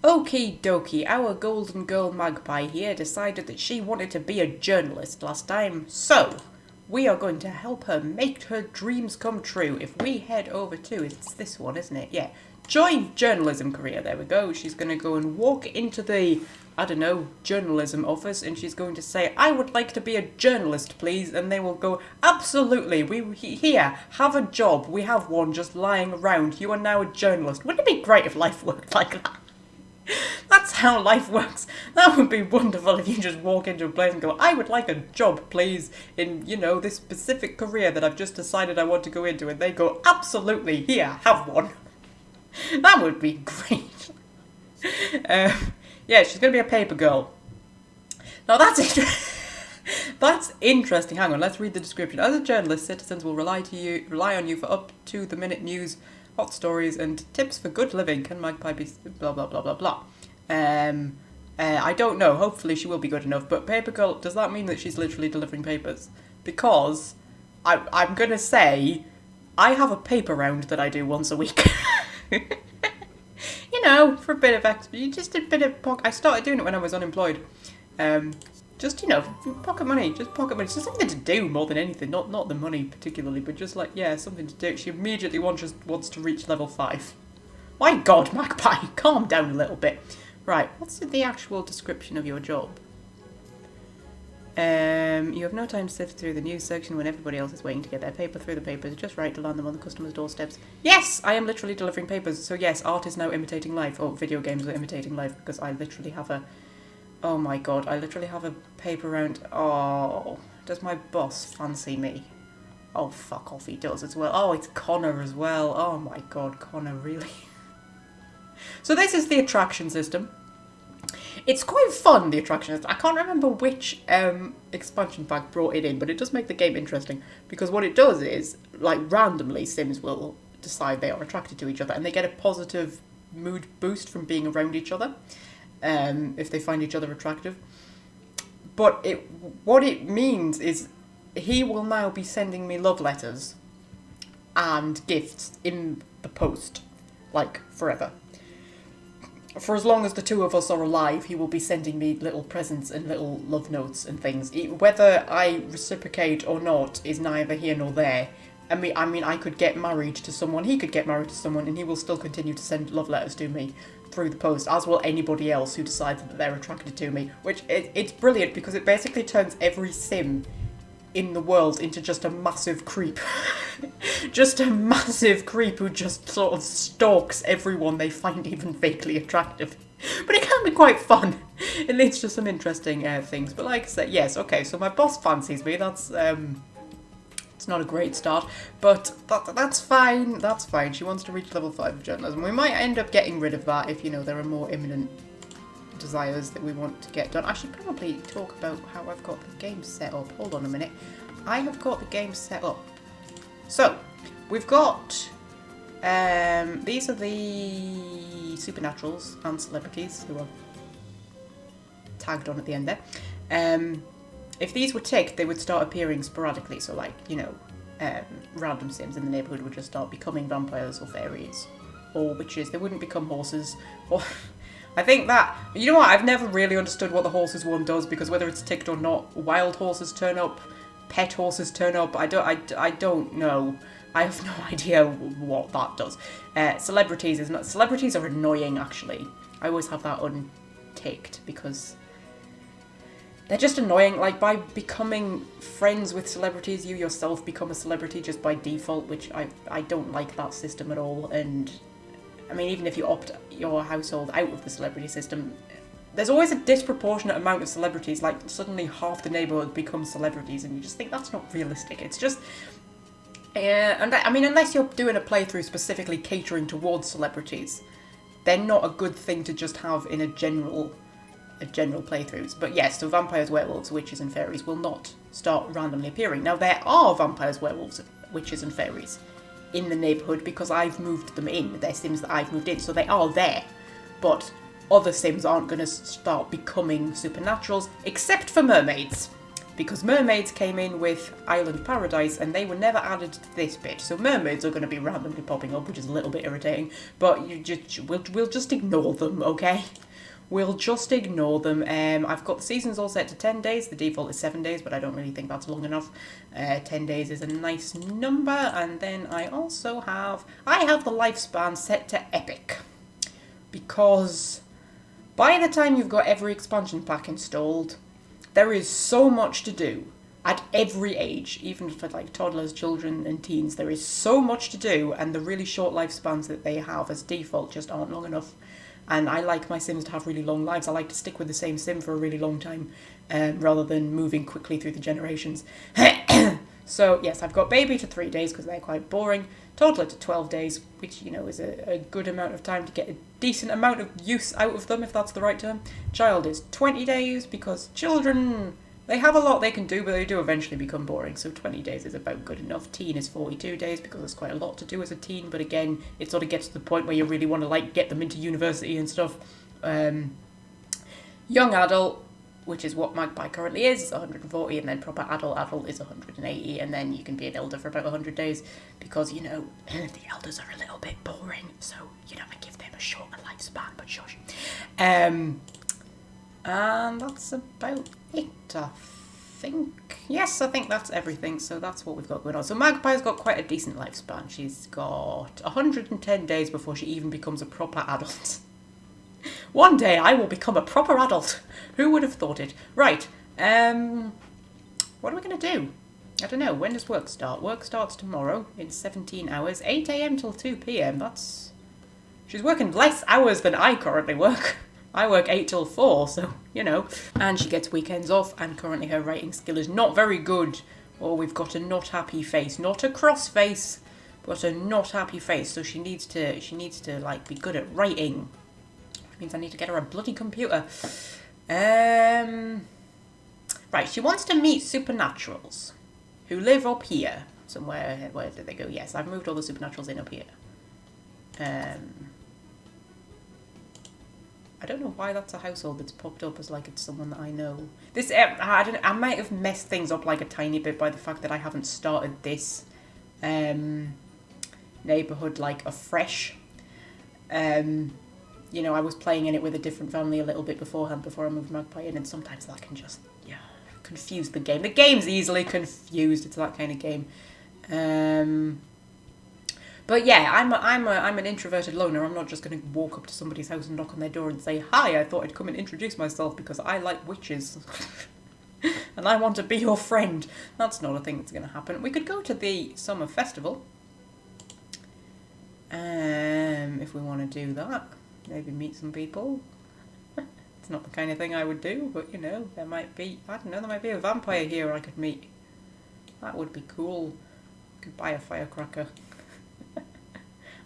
Okie dokie, our golden girl Magpie here decided that she wanted to be a journalist last time, so we are going to help her make her dreams come true. If we head over to, it's this one, isn't it? Yeah. Join journalism career, there we go. She's going to go and walk into the, I don't know, journalism office, and she's going to say, I would like to be a journalist, please. And they will go, absolutely, here, have a job. We have one just lying around. You are now a journalist. Wouldn't it be great if life worked like that? That's how life works. That would be wonderful if you just walk into a place and go, I would like a job, please, in, you know, this specific career that I've just decided I want to go into. And they go, absolutely, here, have one. That would be great. Yeah, she's going to be a paper girl. Now that's it. That's interesting. Hang on, let's read the description. As a journalist, citizens will rely on you for up-to-the-minute news, hot stories, and tips for good living. Can Magpie be blah blah blah blah blah? I don't know. Hopefully she will be good enough. But paper girl, does that mean that she's literally delivering papers? Because I'm gonna say I have a paper round that I do once a week. You know, for a bit of just a bit of pocket. I started doing it when I was unemployed. Just, you know, pocket money. Just something to do more than anything. Not the money particularly, but just like, yeah, something to do. She immediately wants to reach level 5. My God, Magpie, calm down a little bit. Right, what's the actual description of your job? You have no time to sift through the news section when everybody else is waiting to get their paper through the papers. Just right to land them on the customer's doorsteps. Yes, I am literally delivering papers. So yes, art is now imitating life. Or video games are imitating life because I literally have a... Oh my God, I literally have a paper round. Oh, does my boss fancy me? Oh, fuck off, he does as well. Oh, it's Connor as well. Oh my God, Connor, really? So this is the attraction system. It's quite fun, the attraction system. I can't remember which expansion pack brought it in, but it does make the game interesting. Because what it does is, like, randomly, Sims will decide they are attracted to each other, and they get a positive mood boost from being around each other. If they find each other attractive. But what it means is he will now be sending me love letters and gifts in the post, like, forever. For as long as the two of us are alive, he will be sending me little presents and little love notes and things. Whether I reciprocate or not is neither here nor there. I mean, I could get married to someone, he could get married to someone, and he will still continue to send love letters to me through the post, as will anybody else who decides that they're attracted to me. Which, it's brilliant, because it basically turns every sim in the world into just a massive creep. Just a massive creep who just sort of stalks everyone they find even vaguely attractive. But it can be quite fun. It leads to some interesting things. But like I said, yes, okay, so my boss fancies me, that's... It's not a great start, but that's fine, that's fine. She wants to reach level 5 of journalism. We might end up getting rid of that if, you know, there are more imminent desires that we want to get done. I should probably talk about how I've got the game set up. Hold on a minute. I have got the game set up. So, we've got... these are the supernaturals and celebrities who are tagged on at the end there. If these were ticked, they would start appearing sporadically, so like, you know, random sims in the neighbourhood would just start becoming vampires or fairies or witches. They wouldn't become horses. Or I think that, you know what, I've never really understood what the horses one does, because whether it's ticked or not, wild horses turn up, pet horses turn up, I don't know. I have no idea what that does. Celebrities are annoying, actually. I always have that unticked because... they're just annoying. Like, by becoming friends with celebrities, you yourself become a celebrity just by default, which I don't like that system at all. And, I mean, even if you opt your household out of the celebrity system, there's always a disproportionate amount of celebrities. Like, suddenly half the neighbourhood becomes celebrities, and you just think that's not realistic. It's just... and I mean, unless you're doing a playthrough specifically catering towards celebrities, they're not a good thing to just have in a general playthroughs. But yes, so vampires, werewolves, witches and fairies will not start randomly appearing. Now there are vampires, werewolves, witches and fairies in the neighbourhood because I've moved them in. They're sims that I've moved in, so they are there. But other sims aren't going to start becoming supernaturals, except for mermaids. because mermaids came in with Island Paradise and they were never added to this bit. So mermaids are going to be randomly popping up, which is a little bit irritating, but we'll just ignore them, okay? We'll just ignore them. I've got the seasons all set to 10 days. The default is 7 days, but I don't really think that's long enough. 10 days is a nice number. And then I also have the lifespan set to epic. Because by the time you've got every expansion pack installed, there is so much to do at every age, even for like toddlers, children and teens. There is so much to do, and the really short lifespans that they have as default just aren't long enough. And I like my Sims to have really long lives. I like to stick with the same Sim for a really long time, rather than moving quickly through the generations. So yes, I've got baby to 3 days because they're quite boring. Toddler to 12 days, which, you know, is a good amount of time to get a decent amount of use out of them, if that's the right term. Child is 20 days because children, they have a lot they can do, but they do eventually become boring. So 20 days is about good enough. Teen is 42 days because there's quite a lot to do as a teen. But again, it sort of gets to the point where you really want to like get them into university and stuff. Young adult, which is what Magpie currently is 140, and then proper adult is 180, and then you can be an elder for about 100 days because, you know, the elders are a little bit boring, so you know, I give them a shorter lifespan, but shush. And that's about it, I think. Yes, I think that's everything, so that's what we've got going on. So Magpie's got quite a decent lifespan. She's got 110 days before she even becomes a proper adult. One day I will become a proper adult. Who would have thought it? Right, what are we going to do? I don't know. When does work start? Work starts tomorrow in 17 hours, 8 a.m. till 2 p.m. That's... She's working less hours than I currently work. I work 8 till 4, so, you know. And she gets weekends off, and currently her writing skill is not very good. Or we've got a not happy face. Not a cross face, but a not happy face. So she needs to like, be good at writing. Means I need to get her a bloody computer. Right, she wants to meet supernaturals who live up here somewhere. Where did they go? Yes, I've moved all the supernaturals in up here. I don't know why that's a household that's popped up as like it's someone that I know. This I don't know, I might have messed things up like a tiny bit by the fact that I haven't started this neighborhood like afresh. You know, I was playing in it with a different family a little bit beforehand before I moved Magpie in, and sometimes that can just, yeah, confuse the game. The game's easily confused. It's that kind of game. But yeah, I'm an introverted loner. I'm not just going to walk up to somebody's house and knock on their door and say, "Hi, I thought I'd come and introduce myself because I like witches and I want to be your friend." That's not a thing that's going to happen. We could go to the summer festival if we want to do that. Maybe meet some people. It's not the kind of thing I would do, but you know, there might be, I don't know, there might be a vampire here I could meet. That would be cool. Could buy a firecracker. I'm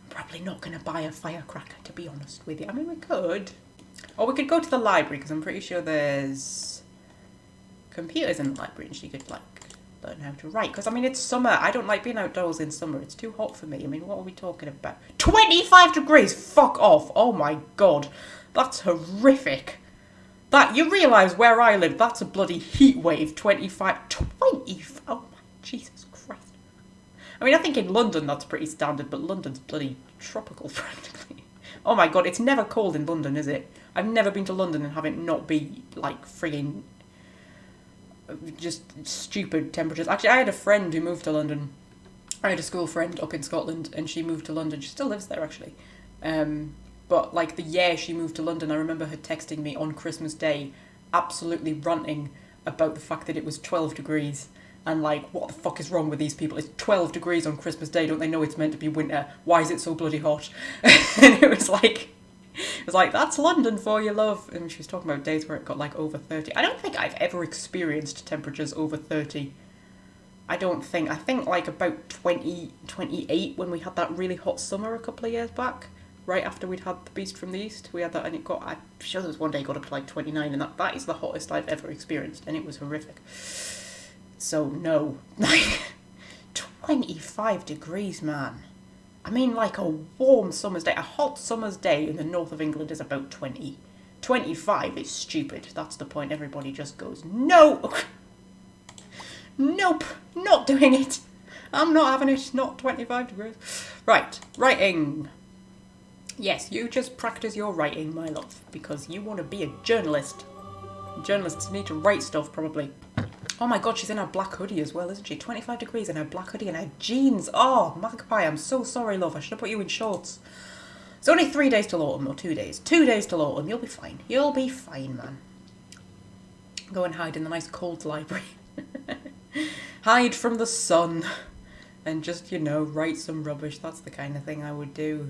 probably not going to buy a firecracker, to be honest with you. I mean, we could. Or we could go to the library, because I'm pretty sure there's computers in the library and she could, like, learn how to write. Because, I mean, it's summer. I don't like being outdoors in summer. It's too hot for me. I mean, what are we talking about? 25 degrees! Fuck off! Oh my god. That's horrific. That, you realise where I live, that's a bloody heat wave. 25... Oh my Jesus Christ. I mean, I think in London that's pretty standard, but London's bloody tropical, practically. Oh my god, it's never cold in London, is it? I've never been to London and have it not be, like, frigging... just stupid temperatures. Actually, I had a friend who moved to London. I had a school friend up in Scotland, and she moved to London. She still lives there, actually. But, like, the year she moved to London, I remember her texting me on Christmas Day, absolutely ranting about the fact that it was 12 degrees. And, like, what the fuck is wrong with these people? It's 12 degrees on Christmas Day. Don't they know it's meant to be winter? Why is it so bloody hot? And it was like, that's London for you, love. And she was talking about days where it got, like, over 30. I don't think I've ever experienced temperatures over 30. I don't think. I think, like, about 28 when we had that really hot summer a couple of years back. Right after we'd had the Beast from the East. We had that, and it got, I'm sure there was one day it got up to, like, 29. And that is the hottest I've ever experienced. And it was horrific. So, no. 25 degrees, man. I mean, like a warm summer's day. A hot summer's day in the north of England is about 20. 25 is stupid. That's the point. Everybody just goes, no! Nope, not doing it. I'm not having it, not 25 degrees. Right, writing. Yes, you just practice your writing, my love, because you want to be a journalist. Journalists need to write stuff, probably. Oh my god, she's in her black hoodie as well, isn't she? 25 degrees in her black hoodie and her jeans. Oh, Magpie, I'm so sorry, love. I should have put you in shorts. It's only 3 days till autumn, or 2 days. 2 days till autumn. You'll be fine. You'll be fine, man. Go and hide in the nice cold library. Hide from the sun. And just, you know, write some rubbish. That's the kind of thing I would do.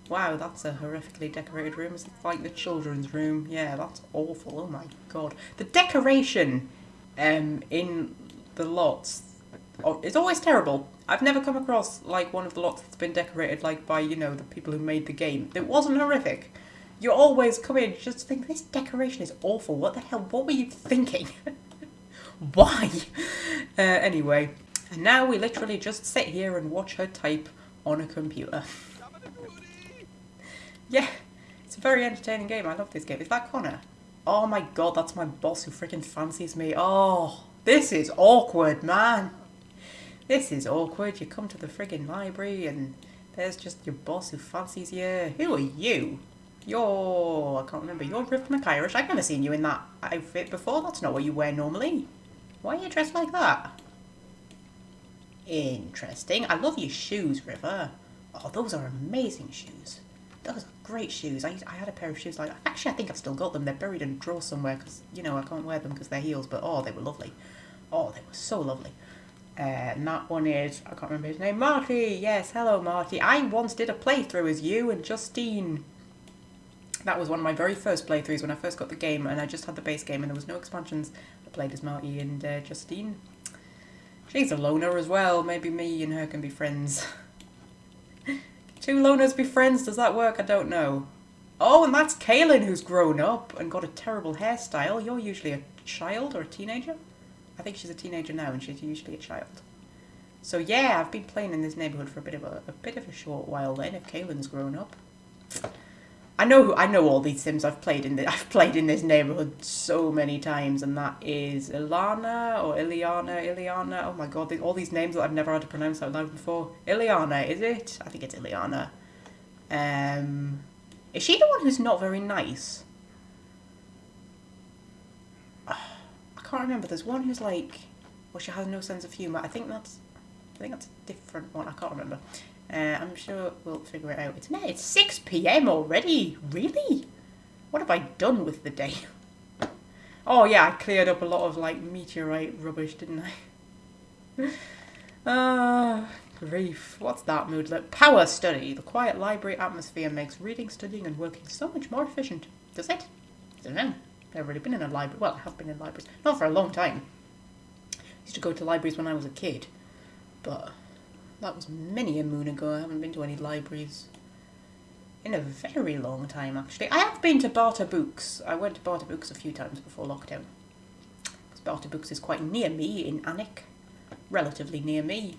Wow, that's a horrifically decorated room. It's like the children's room. Yeah, that's awful. Oh my god. The decoration in the lots is always terrible. I've never come across like one of the lots that's been decorated like by, you know, the people who made the game. It wasn't horrific. You always come in just to think, this decoration is awful. What the hell? What were you thinking? Why? Anyway. And now we literally just sit here and watch her type on a computer. Yeah, it's a very entertaining game. I love this game. Is that Connor? Oh my god, that's my boss who freaking fancies me. Oh, this is awkward, man. This is awkward. You come to the friggin' library and there's just your boss who fancies you. Who are you? You're... I can't remember. You're Rift McIrish. I've never seen you in that outfit before. That's not what you wear normally. Why are you dressed like that? Interesting. I love your shoes, River. Oh, those are amazing shoes. Those are great shoes. I had a pair of shoes like that. Actually, I think I've still got them. They're buried in a drawer somewhere because, you know, I can't wear them because they're heels. But, oh, they were lovely. Oh, they were so lovely. And that one is, I can't remember his name, Marty. Yes, hello, Marty. I once did a playthrough as you and Justine. That was one of my very first playthroughs when I first got the game. And I just had the base game and there was no expansions. I played as Marty and Justine. She's a loner as well. Maybe me and her can be friends. 2 loners be friends? Does that work? I don't know. Oh, and that's Kaylin who's grown up and got a terrible hairstyle. You're usually a child or a teenager? I think she's a teenager now and she's usually a child. So yeah, I've been playing in this neighbourhood for a bit of a short while then, if Kaylin's grown up. I know all these Sims I've played in this neighbourhood so many times, and that is Ilana or Iliana. Oh my god, all these names that I've never had to pronounce out loud before. Iliana, is it? I think it's Iliana. Is she the one who's not very nice? I can't remember. There's one who's like, well, she has no sense of humour. I think that's a different one. I can't remember. I'm sure we'll figure it out. It's 6 PM already? Really? What have I done with the day? Oh yeah, I cleared up a lot of like meteorite rubbish, didn't I? Grief. What's that mood like? Power study. The quiet library atmosphere makes reading, studying and working so much more efficient. Does it? I don't know. I've never really been in a library. Well, I have been in libraries. Not for a long time. I used to go to libraries when I was a kid. But that was many a moon ago. I haven't been to any libraries in a very long time, actually. I have been to Barter Books. I went to Barter Books a few times before lockdown. Because Barter Books is quite near me in Alnwick. Relatively near me.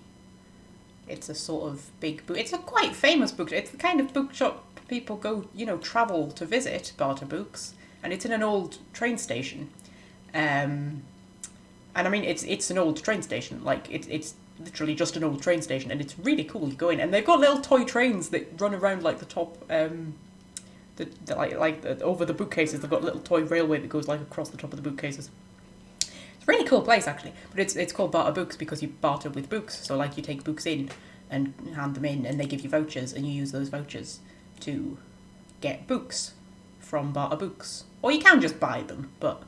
It's a sort of big book. It's a quite famous book. It's the kind of bookshop people go, you know, travel to visit, Barter Books. And it's in an old train station. And I mean, it's an old train station. Like, it's literally just an old train station, and it's really cool. You go in, and they've got little toy trains that run around like the top, over the bookcases. They've got a little toy railway that goes like across the top of the bookcases. It's a really cool place actually, but it's called Barter Books because you barter with books. So like you take books in and hand them in, and they give you vouchers, and you use those vouchers to get books from Barter Books, or you can just buy them, but.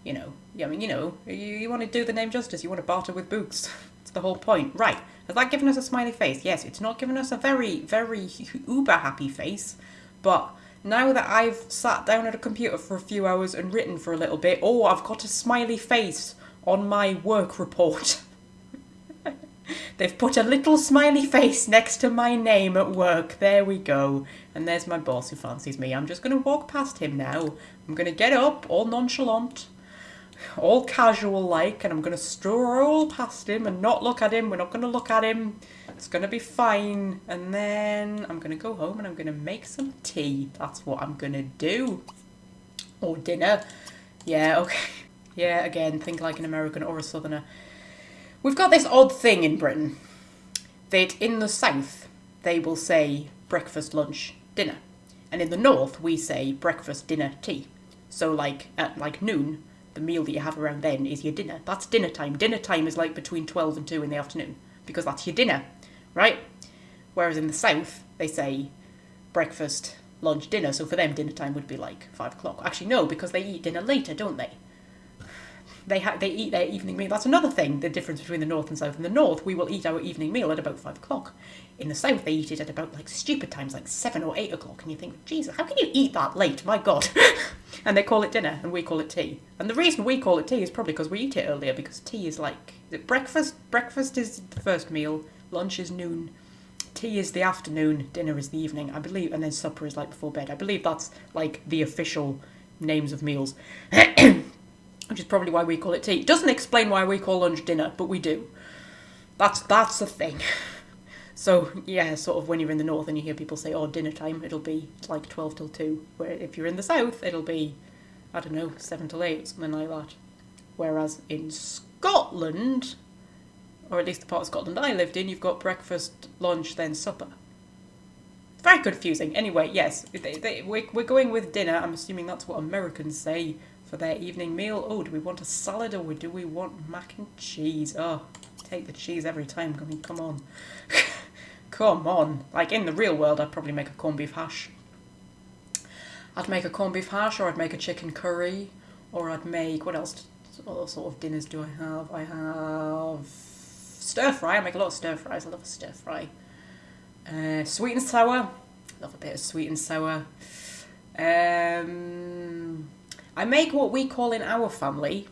You know, I mean, you want to do the name justice, you want to barter with books. That's the whole point. Right, has that given us a smiley face? Yes, it's not given us a very, very uber happy face, but now that I've sat down at a computer for a few hours and written for a little bit, oh, I've got a smiley face on my work report. They've put a little smiley face next to my name at work. There we go. And there's my boss who fancies me. I'm just going to walk past him now. I'm going to get up, all nonchalant, all casual like, and I'm going to stroll past him and not look at him. We're not going to look at him. It's going to be fine. And then I'm going to go home and I'm going to make some tea. That's what I'm going to do. Or dinner. Yeah, okay. Yeah, again, think like an American or a Southerner. We've got this odd thing in Britain that in the south they will say breakfast, lunch, dinner. And in the north we say breakfast, dinner, tea. So like at like noon, the meal that you have around then is your dinner. That's dinner time. Dinner time is like between 12 and 2 in the afternoon because that's your dinner, right? Whereas in the south they say breakfast, lunch, dinner. So for them dinner time would be like 5 o'clock. Actually no, because they eat dinner later, don't they? They eat their evening meal. That's another thing, the difference between the north and south. In the north, we will eat our evening meal at about 5 o'clock. In the south, they eat it at about like stupid times, like 7 or 8 o'clock. And you think, Jesus, how can you eat that late? My God. And they call it dinner, and we call it tea. And the reason we call it tea is probably because we eat it earlier, because tea is like breakfast. Breakfast is the first meal, lunch is noon, tea is the afternoon, dinner is the evening, I believe, and then supper is like before bed. I believe that's like the official names of meals. Which is probably why we call it tea. It doesn't explain why we call lunch dinner, but we do. That's the thing. So, yeah, sort of when you're in the north and you hear people say, oh, dinner time, it'll be like 12 till 2. Where if you're in the south, it'll be, I don't know, 7 till 8, something like that. Whereas in Scotland, or at least the part of Scotland I lived in, you've got breakfast, lunch, then supper. It's very confusing. Anyway, yes, we're going with dinner. I'm assuming that's what Americans say for their evening meal. Oh, do we want a salad or do we want mac and cheese? Oh, take the cheese every time. I mean, come on. Come on. Like, in the real world, I'd probably make a corned beef hash. I'd make a corned beef hash, or I'd make a chicken curry, or I'd make, what else? What sort of dinners do I have? I have stir fry. I make a lot of stir fries. I love a stir fry. Sweet and sour. Love a bit of sweet and sour. I make what we call in our family.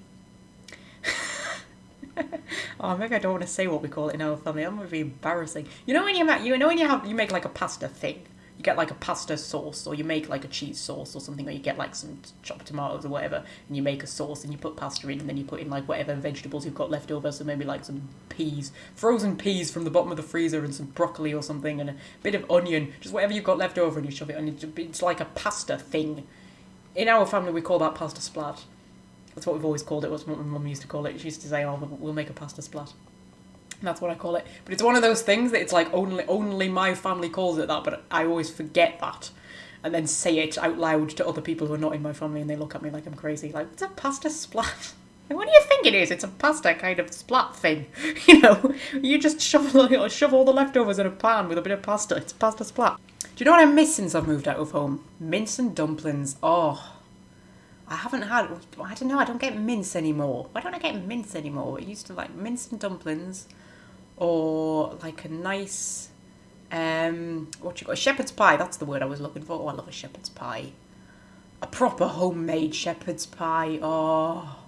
Oh, maybe I don't want to say what we call it in our family. I'm gonna be embarrassing. You know when you make like a pasta thing. You get like a pasta sauce, or you make like a cheese sauce or something, or you get like some chopped tomatoes or whatever, and you make a sauce and you put pasta in, and then you put in like whatever vegetables you've got left over. So maybe like some peas, frozen peas from the bottom of the freezer, and some broccoli or something, and a bit of onion, just whatever you've got left over, and you shove it on. It's like a pasta thing. In our family, we call that pasta splat. That's what we've always called it. That's what my mum used to call it. She used to say, oh, we'll make a pasta splat. And that's what I call it. But it's one of those things that it's like only my family calls it that, but I always forget that. And then say it out loud to other people who are not in my family, and they look at me like I'm crazy. Like, it's a pasta splat. Like, what do you think it is? It's a pasta kind of splat thing. You know, you just shove all the leftovers in a pan with a bit of pasta. It's pasta splat. Do you know what I miss since I've moved out of home? Mince and dumplings. Oh, I haven't had, I don't know, I don't get mince anymore. Why don't I get mince anymore? I used to like mince and dumplings, or like a nice, shepherd's pie. That's the word I was looking for. Oh, I love a shepherd's pie. A proper homemade shepherd's pie. Oh,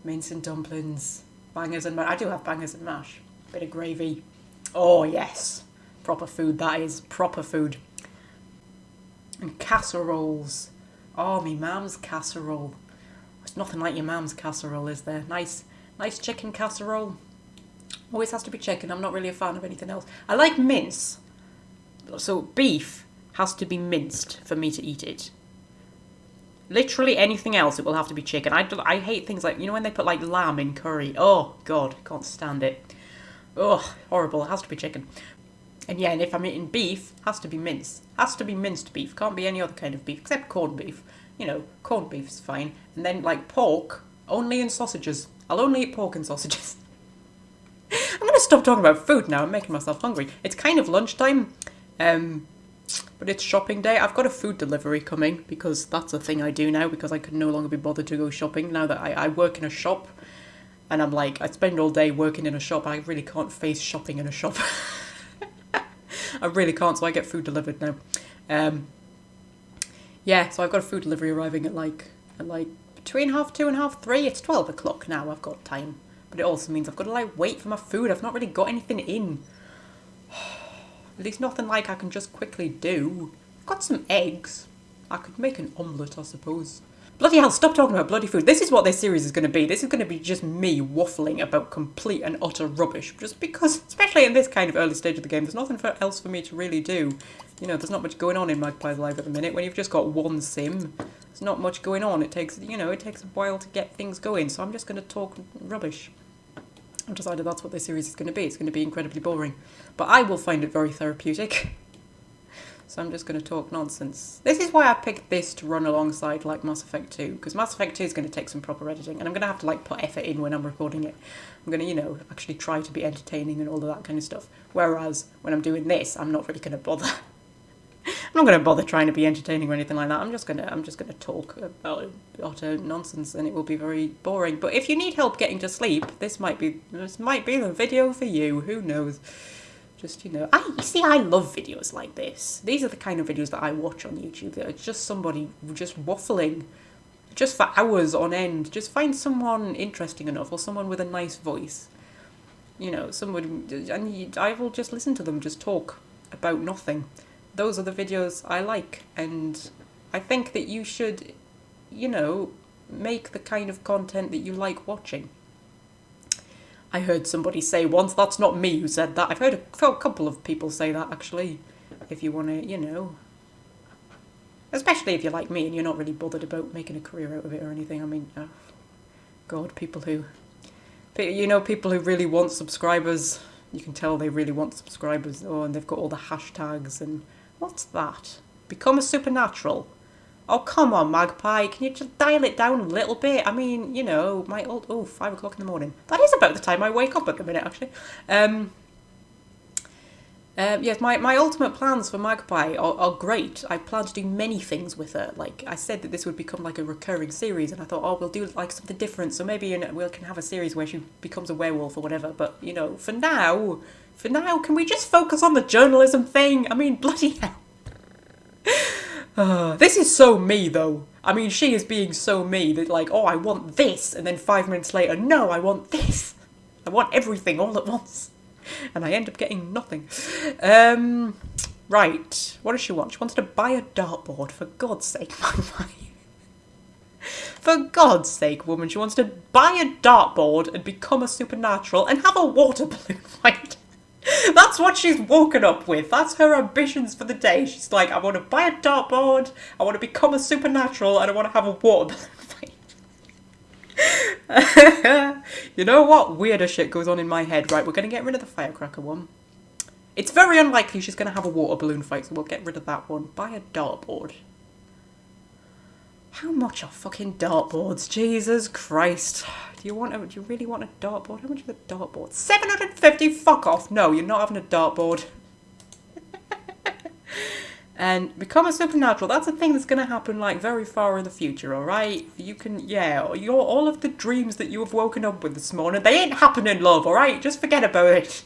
mince and dumplings. Bangers and mash. I do have bangers and mash. Bit of gravy. Oh, yes. Proper food, that is. Proper food. And casseroles. Oh, me mum's casserole. There's nothing like your mum's casserole, is there? Nice chicken casserole. Always has to be chicken. I'm not really a fan of anything else. I like mince. So beef has to be minced for me to eat it. Literally anything else, it will have to be chicken. I hate things like, you know when they put like lamb in curry? Oh, God, can't stand it. Oh, horrible. It has to be chicken. And yeah, and if I'm eating beef, has to be mince. Has to be minced beef. Can't be any other kind of beef, except corned beef. You know, corned beef's fine. And then, like, pork, only in sausages. I'll only eat pork and sausages. I'm going to stop talking about food now. I'm making myself hungry. It's kind of lunchtime, but it's shopping day. I've got a food delivery coming, because that's a thing I do now, because I can no longer be bothered to go shopping now that I work in a shop. And I'm like, I spend all day working in a shop. I really can't face shopping in a shop. I really can't, so I get food delivered now. Yeah, so I've got a food delivery arriving at like between 2:30 and 3:30. It's 12 o'clock now, I've got time. But it also means I've got to like wait for my food. I've not really got anything in. At least nothing like I can just quickly do. I've got some eggs. I could make an omelette, I suppose. Bloody hell, stop talking about bloody food. This is what this series is going to be. This is going to be just me waffling about complete and utter rubbish. Just because, especially in this kind of early stage of the game, there's nothing else for me to really do. You know, there's not much going on in Magpie's life at the minute. When you've just got one sim, there's not much going on. It takes a while to get things going. So I'm just going to talk rubbish. I've decided that's what this series is going to be. It's going to be incredibly boring. But I will find it very therapeutic. So I'm just going to talk nonsense. This is why I picked this to run alongside like Mass Effect 2, because Mass Effect 2 is going to take some proper editing, and I'm going to have to like put effort in when I'm recording it. I'm going to, you know, actually try to be entertaining and all of that kind of stuff. Whereas when I'm doing this, I'm not really going to bother. I'm not going to bother trying to be entertaining or anything like that. I'm just going to talk about utter nonsense, and it will be very boring. But if you need help getting to sleep, this might be the video for you. Who knows? Just, you know, I love videos like this. These are the kind of videos that I watch on YouTube. That are just somebody just waffling, just for hours on end. Just find someone interesting enough, or someone with a nice voice. You know, and I will just listen to them just talk about nothing. Those are the videos I like, and I think that you should, you know, make the kind of content that you like watching. I heard somebody say once, that's not me who said that. I've heard a couple of people say that, actually. If you want to, you know, especially if you're like me and you're not really bothered about making a career out of it or anything. I mean, God, people who really want subscribers. You can tell they really want subscribers. Oh, and they've got all the hashtags and what's that? Become a supernatural. Oh, come on, Magpie. Can you just dial it down a little bit? I mean, you know, 5 o'clock in the morning. That is about the time I wake up at the minute, actually. Yes, my ultimate plans for Magpie are great. I plan to do many things with her. Like, I said that this would become like a recurring series, and I thought, oh, we'll do like something different. So maybe we can have a series where she becomes a werewolf or whatever. But, you know, for now, can we just focus on the journalism thing? I mean, bloody hell. This is so me, though. I mean, she is being so me that, like, oh, I want this, and then 5 minutes later, no, I want this. I want everything all at once. And I end up getting nothing. Right. What does she want? She wants to buy a dartboard, for God's sake, For God's sake, woman, she wants to buy a dartboard and become a supernatural and have a water balloon fight. That's what she's woken up with. That's her ambitions for the day. She's like, I want to buy a dartboard, I want to become a supernatural, and I want to have a water balloon fight. You know what? Weirder shit goes on in my head. Right, we're going to get rid of the firecracker one. It's very unlikely she's going to have a water balloon fight, so we'll get rid of that one. Buy a dartboard. How much are fucking dartboards? Jesus Christ. Do you really want a dartboard? How much is a dartboard? 750? Fuck off. No, you're not having a dartboard. And become a supernatural. That's a thing that's going to happen, like, very far in the future, alright? You can, all of the dreams that you have woken up with this morning, they ain't happening, love, alright? Just forget about it.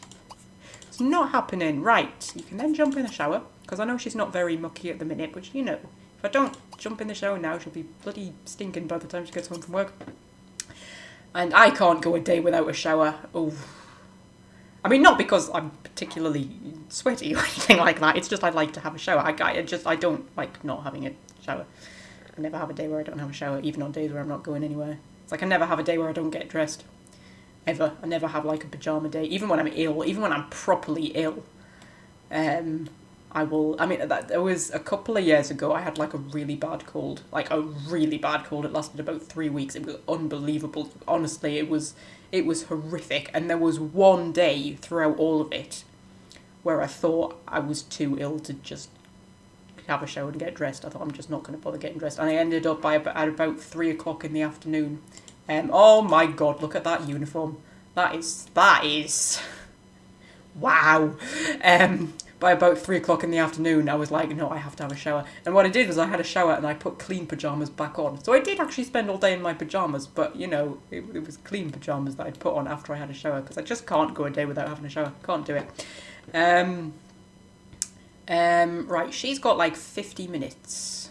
It's not happening. Right. You can then jump in the shower, because I know she's not very mucky at the minute, but, you know, if I don't jump in the shower now, she'll be bloody stinking by the time she gets home from work. And I can't go a day without a shower. Oh. I mean, not because I'm particularly sweaty or anything like that. It's just I like to have a shower. I don't like not having a shower. I never have a day where I don't have a shower, even on days where I'm not going anywhere. It's like I never have a day where I don't get dressed. Ever. I never have like a pyjama day. Even when I'm ill, even when I'm properly ill. There was a couple of years ago, I had like a really bad cold. Like a really bad cold. It lasted about 3 weeks. It was unbelievable. Honestly, it was horrific. And there was one day throughout all of it where I thought I was too ill to just have a shower and get dressed. I thought, I'm just not going to bother getting dressed. And I ended up at about 3 o'clock in the afternoon. Oh my God, look at that uniform. That is, wow. By about 3 o'clock in the afternoon, I was like, no, I have to have a shower. And what I did was I had a shower and I put clean pyjamas back on. So I did actually spend all day in my pyjamas, but, you know, it was clean pyjamas that I'd put on after I had a shower, because I just can't go a day without having a shower. Can't do it. Right, she's got like 50 minutes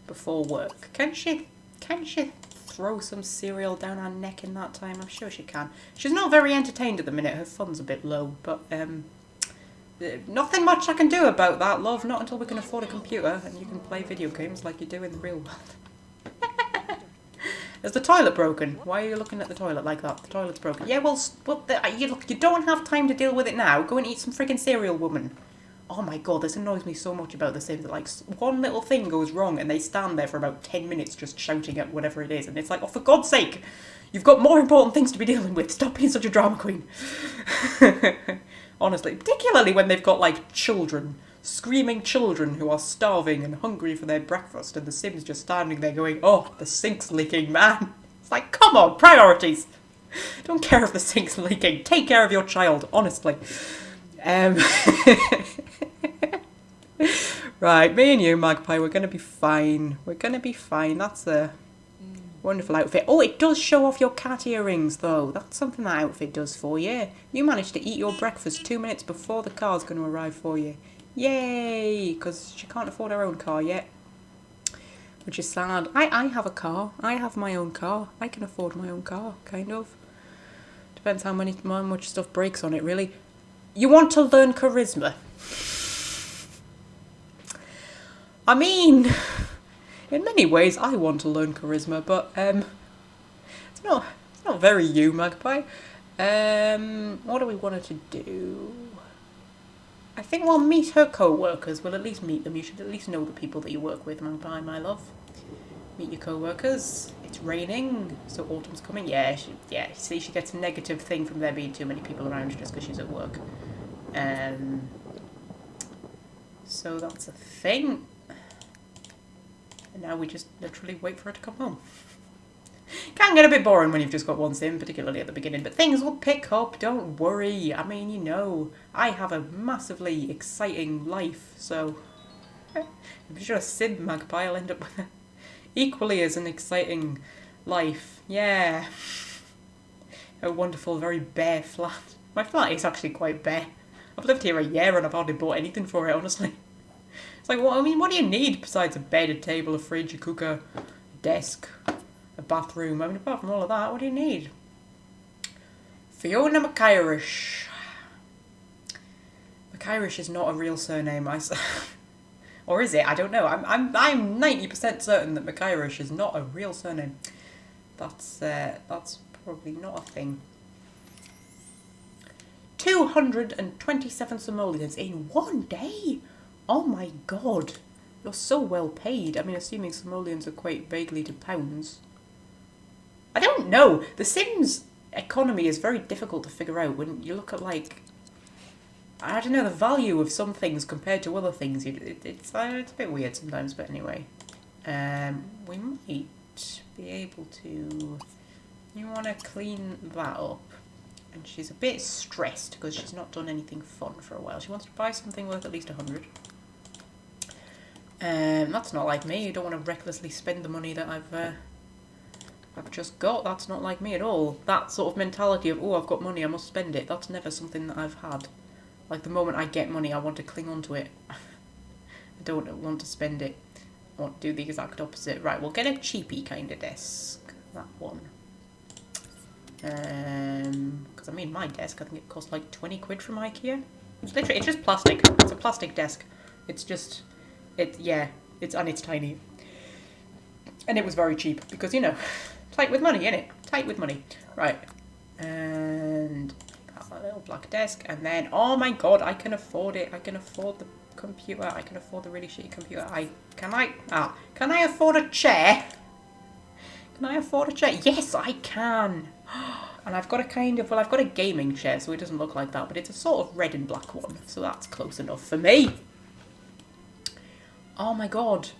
before work. Can she throw some cereal down her neck in that time? I'm sure she can. She's not very entertained at the minute. Her fun's a bit low, but, nothing much I can do about that, love. Not until we can afford a computer and you can play video games like you do in the real world. Is the toilet broken? Why are you looking at the toilet like that? The toilet's broken. Yeah, you don't have time to deal with it now. Go and eat some friggin' cereal, woman. Oh my god, this annoys me so much about The Sims. That, like, one little thing goes wrong and they stand there for about 10 minutes just shouting at whatever it is. And it's like, oh, for God's sake, you've got more important things to be dealing with. Stop being such a drama queen. Honestly, particularly when they've got, like, children. Screaming children who are starving and hungry for their breakfast. And The Sims just standing there going, oh, the sink's leaking, man. It's like, come on, priorities. Don't care if the sink's leaking. Take care of your child, honestly. Right, me and you, Magpie, we're going to be fine. We're going to be fine. That's a wonderful outfit. Oh, it does show off your cat earrings, though. That's something that outfit does for you. You managed to eat your breakfast 2 minutes before the car's going to arrive for you. Yay! Because she can't afford her own car yet. Which is sad. I have a car. I have my own car. I can afford my own car, kind of. Depends how much stuff breaks on it, really. You want to learn charisma? I mean, in many ways, I want to learn charisma, but it's not very you, Magpie. What do we want her to do? I think we'll meet her co-workers. We'll at least meet them. You should at least know the people that you work with, Magpie, my love. Meet your co-workers. It's raining, so autumn's coming. Yeah, see, she gets a negative thing from there being too many people around just because she's at work. So that's a thing. And now we just literally wait for her to come home. Can get a bit boring when you've just got one sim, particularly at the beginning, but things will pick up, don't worry. I mean, you know, I have a massively exciting life, so I'm sure a sim Magpie will end up with equally as an exciting life. Yeah. A wonderful, very bare flat. My flat is actually quite bare. I've lived here a year and I've hardly bought anything for it, honestly. It's like, well, I mean, what do you need besides a bed, a table, a fridge, a cooker, a desk, a bathroom? I mean, apart from all of that, what do you need? Fiona McIrish. McIrish is not a real surname, or is it? I don't know. I'm 90% certain that McIrish is not a real surname. That's probably not a thing. 227 simoleons in one day. Oh my god. You're so well paid. I mean, assuming simoleons equate vaguely to pounds. I don't know. The Sims economy is very difficult to figure out when you look at, like, I don't know, the value of some things compared to other things. It's a bit weird sometimes, but anyway. We might be able to... You want to clean that up. And she's a bit stressed because she's not done anything fun for a while. She wants to buy something worth at least 100. That's not like me. You don't want to recklessly spend the money that I've just got. That's not like me at all. That sort of mentality of, oh, I've got money, I must spend it. That's never something that I've had. Like, the moment I get money, I want to cling on to it. I don't want to spend it. I want to do the exact opposite. Right, we'll get a cheapy kind of desk. That one. Because I mean, my desk, I think it cost like 20 quid from IKEA. It's literally, it's just plastic. It's a plastic desk. It's just, it's tiny. And it was very cheap because, you know, tight with money, innit? Tight with money. Right. And a little black desk. And then, oh my god, I can afford it. I can afford the computer. I can afford the really shitty computer. Can I afford a chair? Can I afford a chair? Yes, I can. And I've got a kind of, well, I've got a gaming chair, so it doesn't look like that, but it's a sort of red and black one, so that's close enough for me. Oh my god.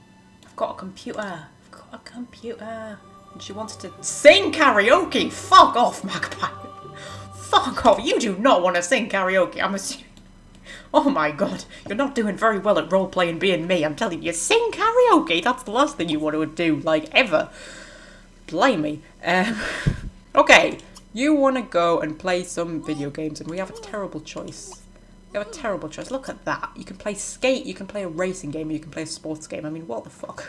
I've got a computer. I've got a computer. And she wants to sing karaoke. Fuck off, Magpie. Fuck off. You do not want to sing karaoke. I'm assuming. Oh my god. You're not doing very well at roleplaying being me. I'm telling you. Sing karaoke. That's the last thing you want to do, like, ever. Blimey. Okay. You want to go and play some video games, and we have a terrible choice. We have a terrible choice. Look at that. You can play Skate, you can play a racing game, or you can play a sports game. I mean, what the fuck?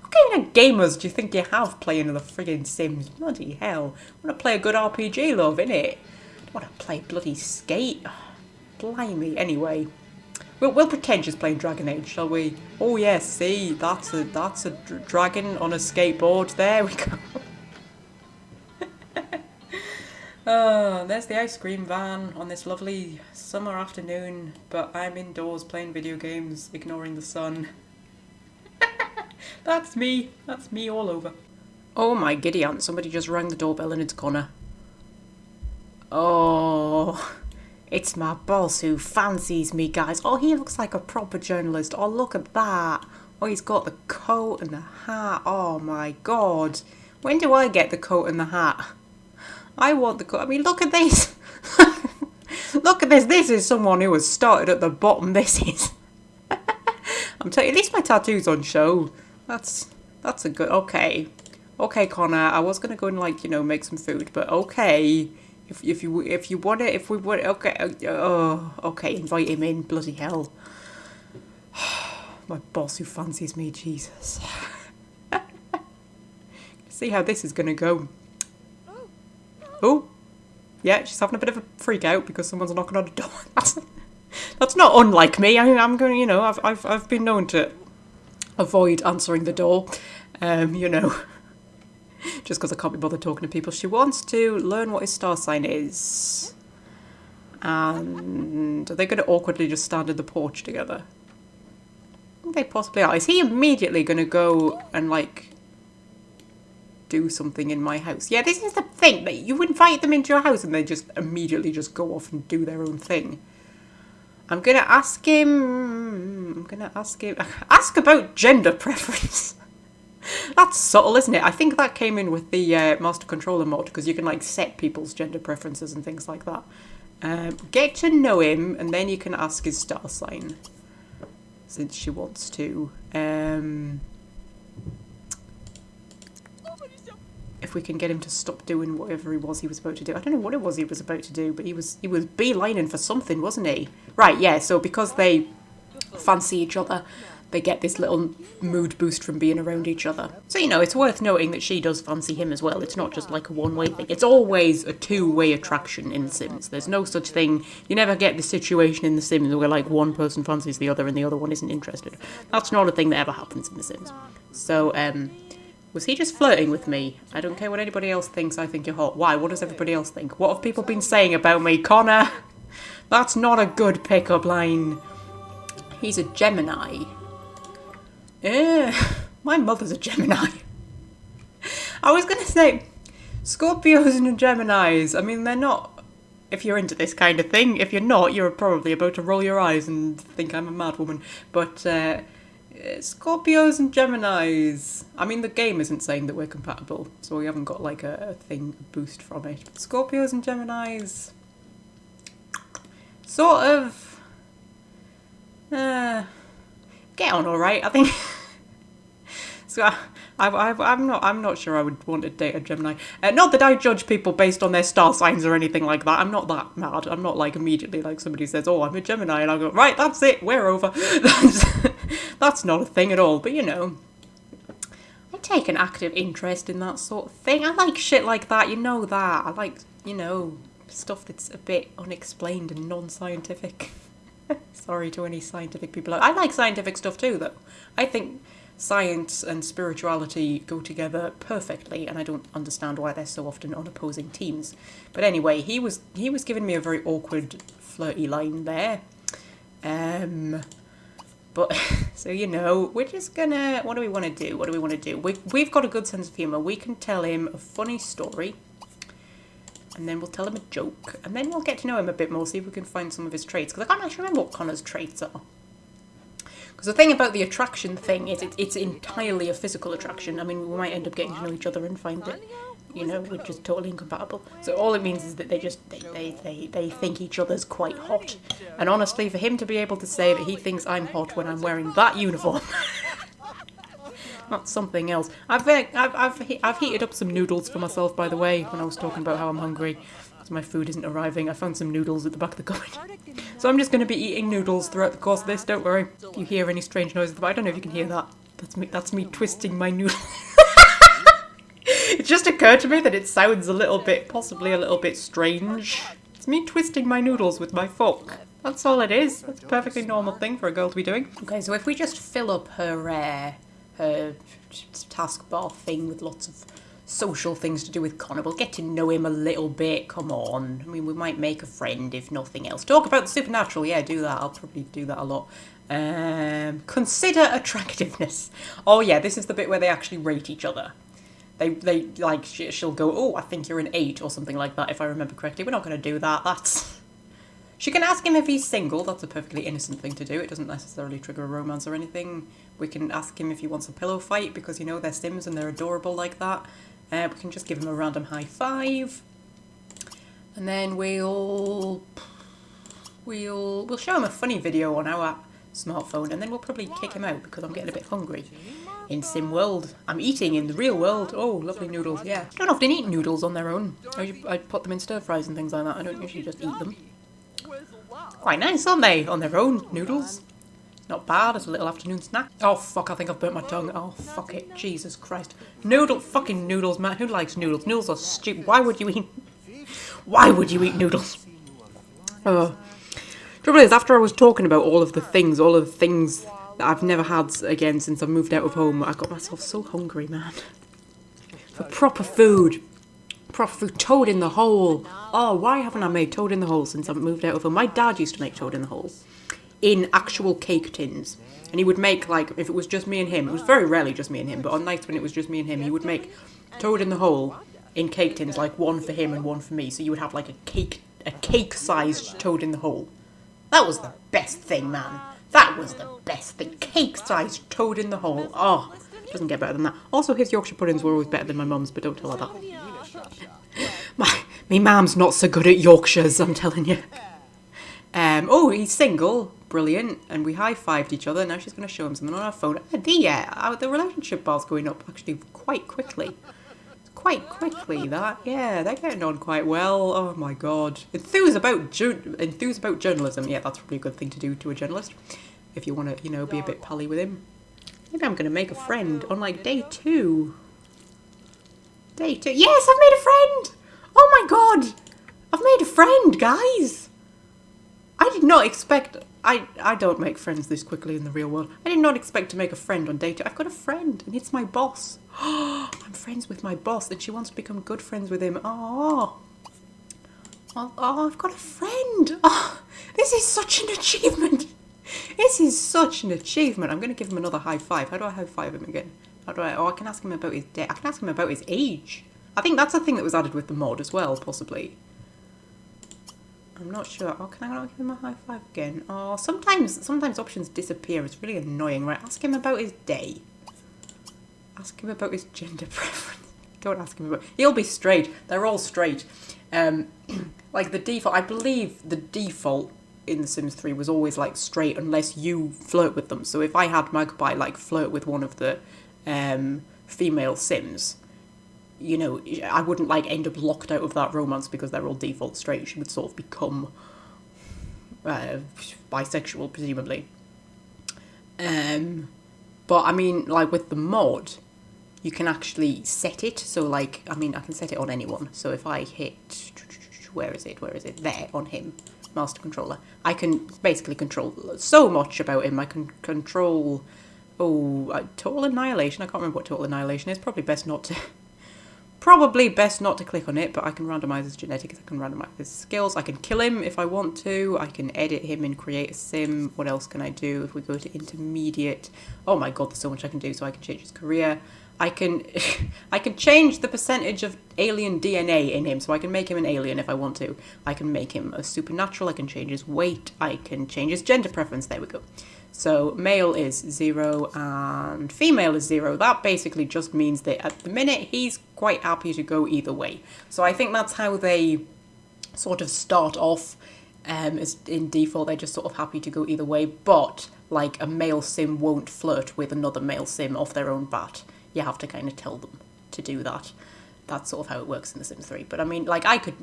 What kind of gamers do you think you have playing the friggin' Sims? Bloody hell. I want to play a good RPG, love, innit? I want to play bloody Skate. Oh, blimey. Anyway. We'll pretend she's playing Dragon Age, shall we? Oh, yes, see? That's a dragon on a skateboard. There we go. Oh, there's the ice cream van on this lovely summer afternoon, but I'm indoors playing video games, ignoring the sun. That's me. That's me all over. Oh my giddy aunt, somebody just rang the doorbell and it's Connor. Oh, it's my boss who fancies me, guys. Oh, he looks like a proper journalist. Oh, look at that. Oh, he's got the coat and the hat. Oh my god. When do I get the coat and the hat? I want the coat. I mean, look at this. Look at this. This is someone who has started at the bottom. This is. I'm telling you, at least my tattoo's on show. That's a good. Okay, Connor. I was gonna go and like make some food, but okay. If you want it, if we would, okay. Okay. Invite him in. Bloody hell. My boss who fancies me. Jesus. See how this is gonna go. Oh, yeah, she's having a bit of a freak out because someone's knocking on the door. That's not unlike me. I mean, I'm going. I've been known to avoid answering the door. Just because I can't be bothered talking to people. She wants to learn what his star sign is, and are they going to awkwardly just stand in the porch together? I think they possibly are. Is he immediately going to go and like do something in my house? Yeah, this is the thing, that you invite them into your house and they just immediately just go off and do their own thing. I'm gonna ask him ask about gender preference. That's subtle, isn't it? I think that came in with the Master Controller mod, because you can like set people's gender preferences and things like that. Get to know him and then you can ask his star sign, since she wants to. If we can get him to stop doing whatever he was about to do. I don't know what it was he was about to do, but he was beelining for something, wasn't he? Right, yeah, so because they fancy each other, they get this little mood boost from being around each other. So, it's worth noting that she does fancy him as well. It's not just like a one-way thing. It's always a two-way attraction in The Sims. There's no such thing. You never get the situation in The Sims where like one person fancies the other and the other one isn't interested. That's not a thing that ever happens in The Sims. So, was he just flirting with me? I don't care what anybody else thinks, I think you're hot. Why? What does everybody else think? What have people been saying about me? Connor! That's not a good pickup line. He's a Gemini. My mother's a Gemini. I was going to say, Scorpios and Geminis, I mean, they're not, if you're into this kind of thing. If you're not, you're probably about to roll your eyes and think I'm a mad woman. But, Scorpios and Geminis. I mean, the game isn't saying that we're compatible, so we haven't got like a boost from it. But Scorpios and Geminis, sort of, get on all right, I think. So I'm not sure I would want to date a Gemini. Not that I judge people based on their star signs or anything like that. I'm not that mad. I'm not like immediately like somebody says, oh, I'm a Gemini, and I go, right, that's it, we're over. That's not a thing at all. But I take an active interest in that sort of thing. I like shit like that. You know that. I like stuff that's a bit unexplained and non-scientific. Sorry to any scientific people. I like scientific stuff too, though. I think science and spirituality go together perfectly, and I don't understand why they're so often on opposing teams. But anyway, he was giving me a very awkward, flirty line there. But, so we're just gonna, what do we want to do? We've got a good sense of humour. We can tell him a funny story, and then we'll tell him a joke, and then we'll get to know him a bit more, see if we can find some of his traits, because I can't actually remember what Connor's traits are. Because the thing about the attraction thing is it's entirely a physical attraction. I mean, we might end up getting to know each other and find that, we're just totally incompatible. So all it means is that they think each other's quite hot. And honestly, for him to be able to say that he thinks I'm hot when I'm wearing that uniform, that's something else. I've heated up some noodles for myself, by the way, when I was talking about how I'm hungry. My food isn't arriving. I found some noodles at the back of the cupboard. So I'm just going to be eating noodles throughout the course of this, don't worry. If you hear any strange noises, I don't know if you can hear that. That's me twisting my noodle. It just occurred to me that it sounds possibly a little bit strange. It's me twisting my noodles with my fork. That's all it is. That's a perfectly normal thing for a girl to be doing. Okay, so if we just fill up her taskbar thing with lots of social things to do with Connor. We'll get to know him a little bit. Come on. I mean, we might make a friend if nothing else. Talk about the supernatural. Yeah, do that. I'll probably do that a lot. Consider attractiveness. Oh yeah, this is the bit where they actually rate each other. They like, she'll go, oh, I think you're an 8 or something like that, if I remember correctly. We're not going to do that. That's... She can ask him if he's single. That's a perfectly innocent thing to do. It doesn't necessarily trigger a romance or anything. We can ask him if he wants a pillow fight because, you know, they're Sims and they're adorable like that. We can just give him a random high five. And then we'll show him a funny video on our smartphone, and then we'll probably kick him out because I'm getting a bit hungry. In Sim world. I'm eating in the real world. Oh, lovely noodles, yeah. I don't often eat noodles on their own. I put them in stir fries and things like that. I don't usually just eat them. Quite nice, aren't they? On their own, noodles. Not bad as a little afternoon snack. Oh fuck, I think I've burnt my tongue. Oh fuck it, Jesus Christ. Fucking noodles, man. Who likes noodles? Noodles are stupid. Why would you eat noodles? Trouble is, after I was talking about all of the things that I've never had again since I've moved out of home, I got myself so hungry, man. For proper food. Proper food. Toad in the hole. Oh, why haven't I made toad in the hole since I've moved out of home? My dad used to make toad in the hole. In actual cake tins. And he would make, like, if it was just me and him, it was very rarely just me and him, but on nights when it was just me and him, he would make toad in the hole in cake tins, like one for him and one for me. So you would have like a cake-sized toad in the hole. That was the best thing, man. That was the best thing. Cake-sized toad in the hole. Oh, doesn't get better than that. Also, his Yorkshire puddings were always better than my mum's, but don't tell her that. My mum's not so good at Yorkshires, I'm telling you. Oh, he's single. Brilliant. And we high-fived each other. Now she's going to show him something on her phone. The relationship bar's going up actually quite quickly. Quite quickly, that. Yeah, they're getting on quite well. Oh my god. Enthuse about journalism. Yeah, that's probably a good thing to do to a journalist. If you want to, you know, be a bit pally with him. Maybe I'm going to make a friend on, like, day 2. Day 2. Yes, I've made a friend! Oh my god! I've made a friend, guys! I did not expect... I don't make friends this quickly in the real world. I did not expect to make a friend on day 2. I've got a friend, and it's my boss. I'm friends with my boss, and she wants to become good friends with him. Oh, I've got a friend. Oh, this is such an achievement. This is such an achievement. I'm going to give him another high five. How do I high five him again? How do I... Oh, I can ask him about his day. I can ask him about his age. I think that's a thing that was added with the mod as well, possibly. I'm not sure. Oh, can I not give him a high five again? Oh, sometimes options disappear. It's really annoying, right? Ask him about his day. Ask him about his gender preference. Don't ask him about... He'll be straight. They're all straight. Like the default... I believe the default in The Sims 3 was always, like, straight unless you flirt with them. So if I had Magpie, like, flirt with one of the female Sims... You know, I wouldn't, like, end up locked out of that romance because they're all default straight. She would sort of become bisexual, presumably. But, I mean, like, with the mod, you can actually set it. So, like, I mean, I can set it on anyone. So if I hit... Where is it? There, on him. Master controller. I can basically control so much about him. I can control... total annihilation. I can't remember what total annihilation is. Probably best not to click on it, but I can randomise his genetics, I can randomise his skills, I can kill him if I want to, I can edit him and create a sim. What else can I do? If we go to intermediate, oh my god, there's so much I can do. So I can change his career, I can I can change the percentage of alien DNA in him, so I can make him an alien if I want to. I can make him a supernatural, I can change his weight, I can change his gender preference, there we go. So male is 0 and female is 0. That basically just means that at the minute he's quite happy to go either way. So I think that's how they sort of start off as in default. They're just sort of happy to go either way. But like a male sim won't flirt with another male sim off their own bat. You have to kind of tell them to do that. That's sort of how it works in The Sims 3. But I mean, like I could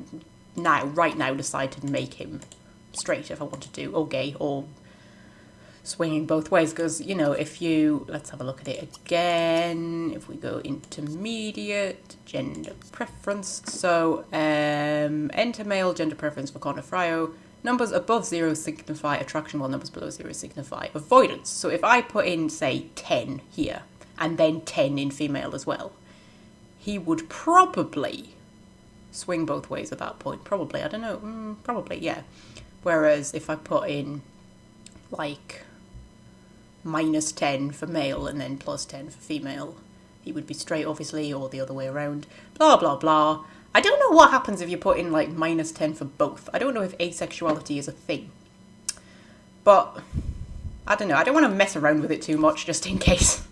right now decide to make him straight if I wanted to, or gay, or swinging both ways, because, you know, if you... Let's have a look at it again. If we go intermediate, gender preference. So, enter male gender preference for Connor Fryo. Numbers above 0 signify attraction, while numbers below 0 signify avoidance. So if I put in, say, 10 here, and then 10 in female as well, he would probably swing both ways at that point. Probably, I don't know, probably, yeah. Whereas if I put in, like, -10 for male and then +10 for female, he would be straight, obviously, or the other way around. Blah, blah, blah. I don't know what happens if you put in, like, -10 for both. I don't know if asexuality is a thing. But, I don't know. I don't want to mess around with it too much, just in case.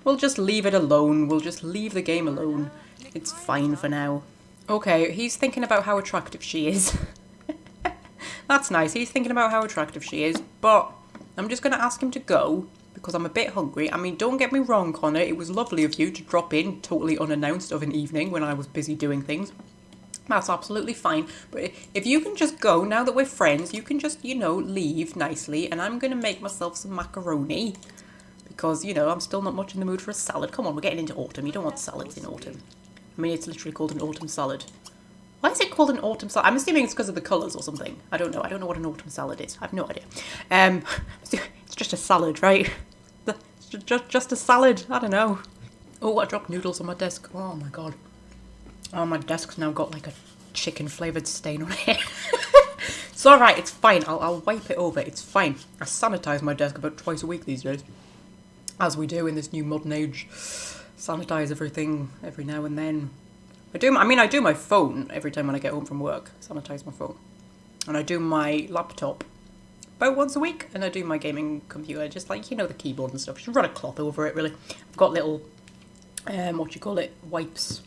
We'll just leave it alone. We'll just leave the game alone. It's fine for now. Okay, he's thinking about how attractive she is. That's nice. He's thinking about how attractive she is, but I'm just going to ask him to go because I'm a bit hungry. I mean, don't get me wrong, Connor. It was lovely of you to drop in totally unannounced of an evening when I was busy doing things. That's absolutely fine. But if you can just go, now that we're friends, you can just, you know, leave nicely. And I'm going to make myself some macaroni because, you know, I'm still not much in the mood for a salad. Come on, we're getting into autumn. You don't want salads in autumn. I mean, it's literally called an autumn salad. Why is it called an autumn salad? I'm assuming it's because of the colours or something. I don't know. I don't know what an autumn salad is. I have no idea. It's just a salad, right? Just a salad. I don't know. Oh, I dropped noodles on my desk. Oh, my God. Oh, my desk's now got like a chicken-flavoured stain on it. It's alright. It's fine. I'll wipe it over. It's fine. I sanitise my desk about twice a week these days. As we do in this new modern age. Sanitise everything every now and then. I do my phone every time when I get home from work. Sanitise my phone. And I do my laptop about once a week. And I do my gaming computer, just like, you know, the keyboard and stuff. Just run a cloth over it, really. I've got little, wipes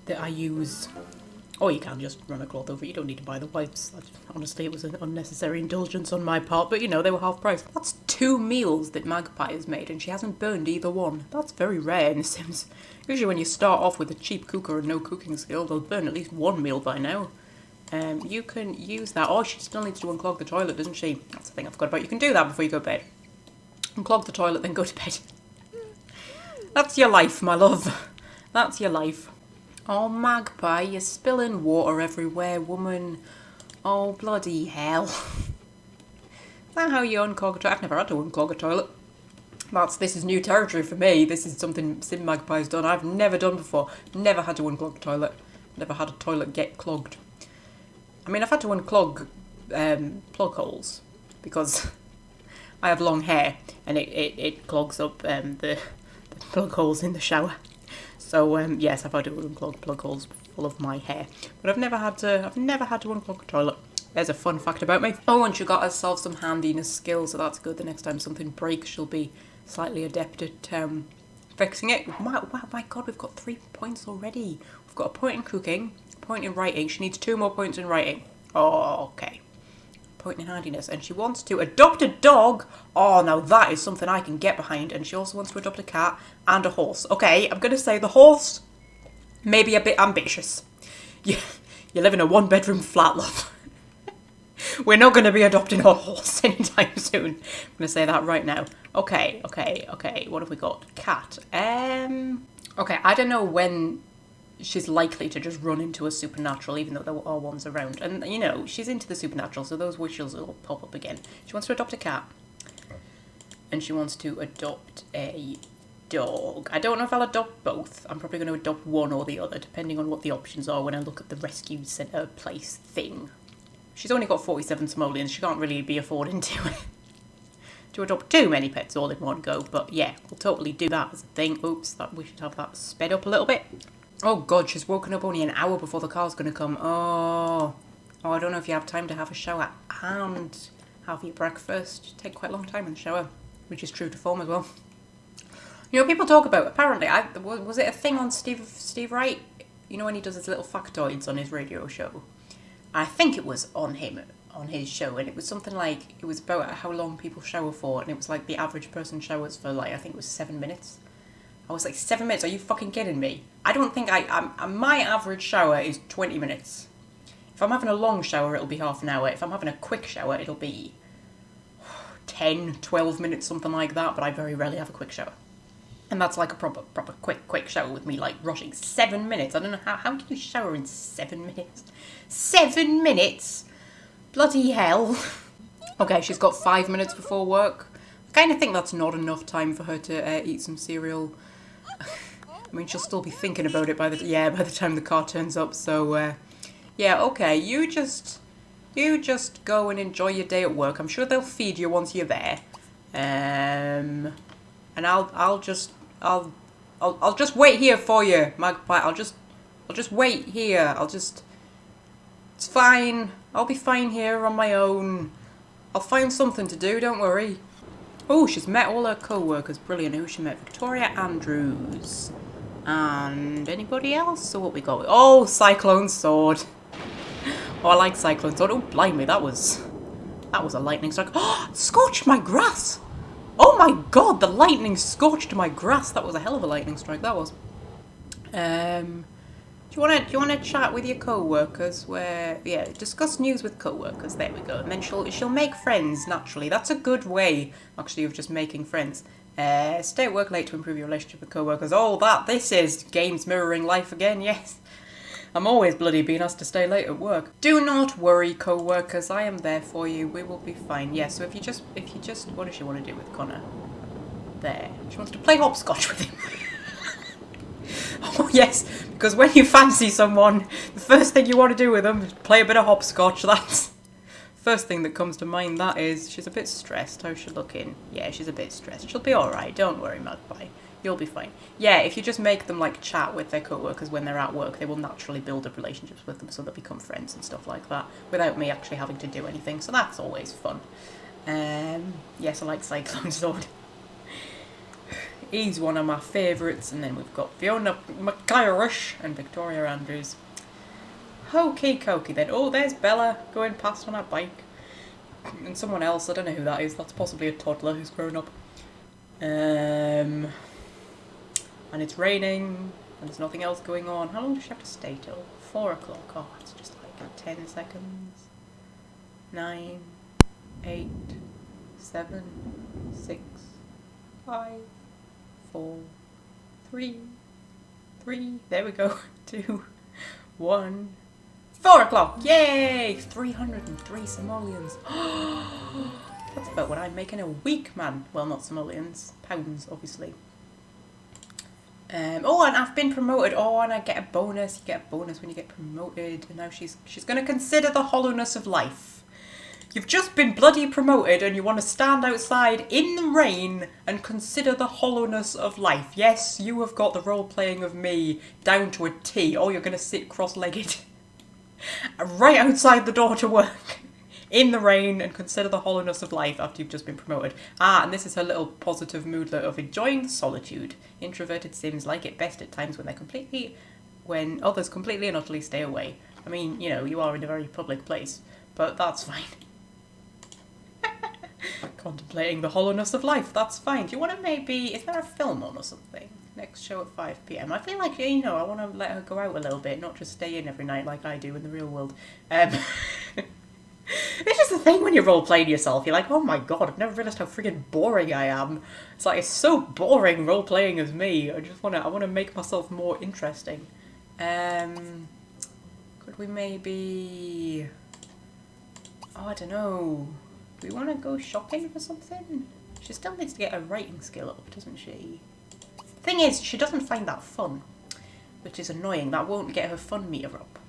that I use. Or you can just run a cloth over it. You don't need to buy the wipes. Honestly, it was an unnecessary indulgence on my part. But, you know, they were half price. That's 2 meals that Magpie has made, and she hasn't burned either one. That's very rare in The Sims. Usually when you start off with a cheap cooker and no cooking skill, they'll burn at least 1 meal by now. You can use that. Oh, she still needs to unclog the toilet, doesn't she? That's the thing I forgot about. You can do that before you go to bed. Unclog the toilet, then go to bed. That's your life, my love. That's your life. Oh, Magpie, you're spilling water everywhere, woman. Oh, bloody hell. Is that how you unclog a toilet? I've never had to unclog a toilet. This is new territory for me. This is something Sim Magpie's done. I've never done before. Never had to unclog a toilet. Never had a toilet get clogged. I mean, I've had to unclog plug holes because I have long hair and it clogs up the plug holes in the shower. So yes, I've had to unclog plug holes full of my hair, but I've never had to unclog a toilet. There's a fun fact about me. Oh, and she got herself some handiness skills, so that's good. The next time something breaks, she'll be slightly adept at fixing it. My God, we've got 3 points already. We've got a point in cooking, a point in writing. She needs 2 more points in writing. Oh, okay. Point in handiness. And she wants to adopt a dog. Oh, now that is something I can get behind. And she also wants to adopt a cat and a horse. Okay, I'm going to say the horse, maybe a bit ambitious. You live in a 1-bedroom flat, love. We're not going to be adopting a horse anytime soon. I'm going to say that right now. Okay. What have we got? Cat. Okay, I don't know when she's likely to just run into a supernatural, even though there are ones around. And, you know, she's into the supernatural, so those wishes will pop up again. She wants to adopt a cat. And she wants to adopt a dog. I don't know if I'll adopt both. I'm probably going to adopt one or the other, depending on what the options are when I look at the rescue centre place thing. She's only got 47 simoleons. She can't really be affording to adopt too many pets all in one go. But yeah, we'll totally do that as a thing. Oops, we should have that sped up a little bit. Oh God, she's woken up only an hour before the car's going to come. Oh, I don't know if you have time to have a shower and have your breakfast. You take quite a long time in the shower, which is true to form as well. You know, people talk about, apparently, was it a thing on Steve Wright? You know, when he does his little factoids on his radio show? I think it was on his show, and it was something like, it was about how long people shower for, and it was like the average person showers for, like, I think it was 7 minutes. I was like, 7 minutes? Are you fucking kidding me? I don't think my average shower is 20 minutes. If I'm having a long shower, it'll be half an hour. If I'm having a quick shower, it'll be 10, 12 minutes, something like that, but I very rarely have a quick shower. And that's like a proper quick shower with me, like, rushing. 7 minutes. I don't know, how can you shower in 7 minutes? 7 minutes? Bloody hell. Okay, she's got 5 minutes before work. I kind of think that's not enough time for her to eat some cereal. I mean, she'll still be thinking about it by the time the car turns up. So, yeah, okay. You just go and enjoy your day at work. I'm sure they'll feed you once you're there. And I'll just wait here for you, Magpie. I'll just wait here. It's fine. I'll be fine here on my own. I'll find something to do. Don't worry. Oh, she's met all her co-workers. Brilliant. Who she met? Victoria Andrews. And anybody else? So what we got? Oh, Cyclone Sword. Oh, I like Cyclone Sword. Oh, blimey, that was a lightning strike. Oh, scorched my grass. Oh my god, the lightning scorched my grass. That was a hell of a lightning strike. That was. Do you wanna chat with your co-workers? Discuss news with co-workers. There we go. And then she'll make friends naturally. That's a good way, actually, of just making friends. Stay at work late to improve your relationship with co-workers. Oh, this is games mirroring life again. Yes, I'm always bloody being asked to stay late at work. Do not worry, co-workers. I am there for you. We will be fine. Yeah. So if you just, what does she want to do with Connor? There. She wants to play hopscotch with him. Oh yes, because when you fancy someone, the first thing you want to do with them is play a bit of hopscotch. That's first thing that comes to mind. That is, she's a bit stressed. How's she looking? Yeah, she's a bit stressed. She'll be alright. Don't worry, Magpie. You'll be fine. Yeah, if you just make them like chat with their co-workers when they're at work, they will naturally build up relationships with them, so they'll become friends and stuff like that without me actually having to do anything. So that's always fun. Yes, I like Cyclone Sword. He's one of my favourites, and then we've got Fiona McIrish and Victoria Andrews. Hokey cokey then. Oh, there's Bella going past on her bike. And someone else, I don't know who that is, that's possibly a toddler who's grown up. And it's raining, and there's nothing else going on. How long does she have to stay till? 4 o'clock. Oh, it's just like 10 seconds. 9, 8, 7, 6, 5, 4, 3, there we go, 2, 1, 4 o'clock, yay! 303 simoleons. That's about what I'm making a week, man. Well, not simoleons, pounds, obviously. Oh, and I've been promoted. Oh, and I get a bonus. You get a bonus when you get promoted. And now she's going to consider the hollowness of life. You've just been bloody promoted and you want to stand outside in the rain and consider the hollowness of life. Yes, you have got the role-playing of me down to a T. Oh, you're going to sit cross-legged right outside the door to work in the rain and consider the hollowness of life after you've just been promoted. Ah, and this is her little positive moodlet of enjoying the solitude. Introverted Sims like it best at times when others completely and utterly stay away. I mean, you know, you are in a very public place, but that's fine. Contemplating the hollowness of life, that's fine. Do you want to is there a film on or something? Next show at 5 p.m. I feel like, you know, I want to let her go out a little bit, not just stay in every night like I do in the real world. It's just the thing when you're role-playing yourself, you're like, oh my god, I've never realised how friggin' boring I am. It's like, it's so boring role-playing as me. I want to make myself more interesting. Could we maybe... Oh, I don't know. Do we want to go shopping for something? She still needs to get her writing skill up, doesn't she? Thing is, she doesn't find that fun, which is annoying. That won't get her fun meter up.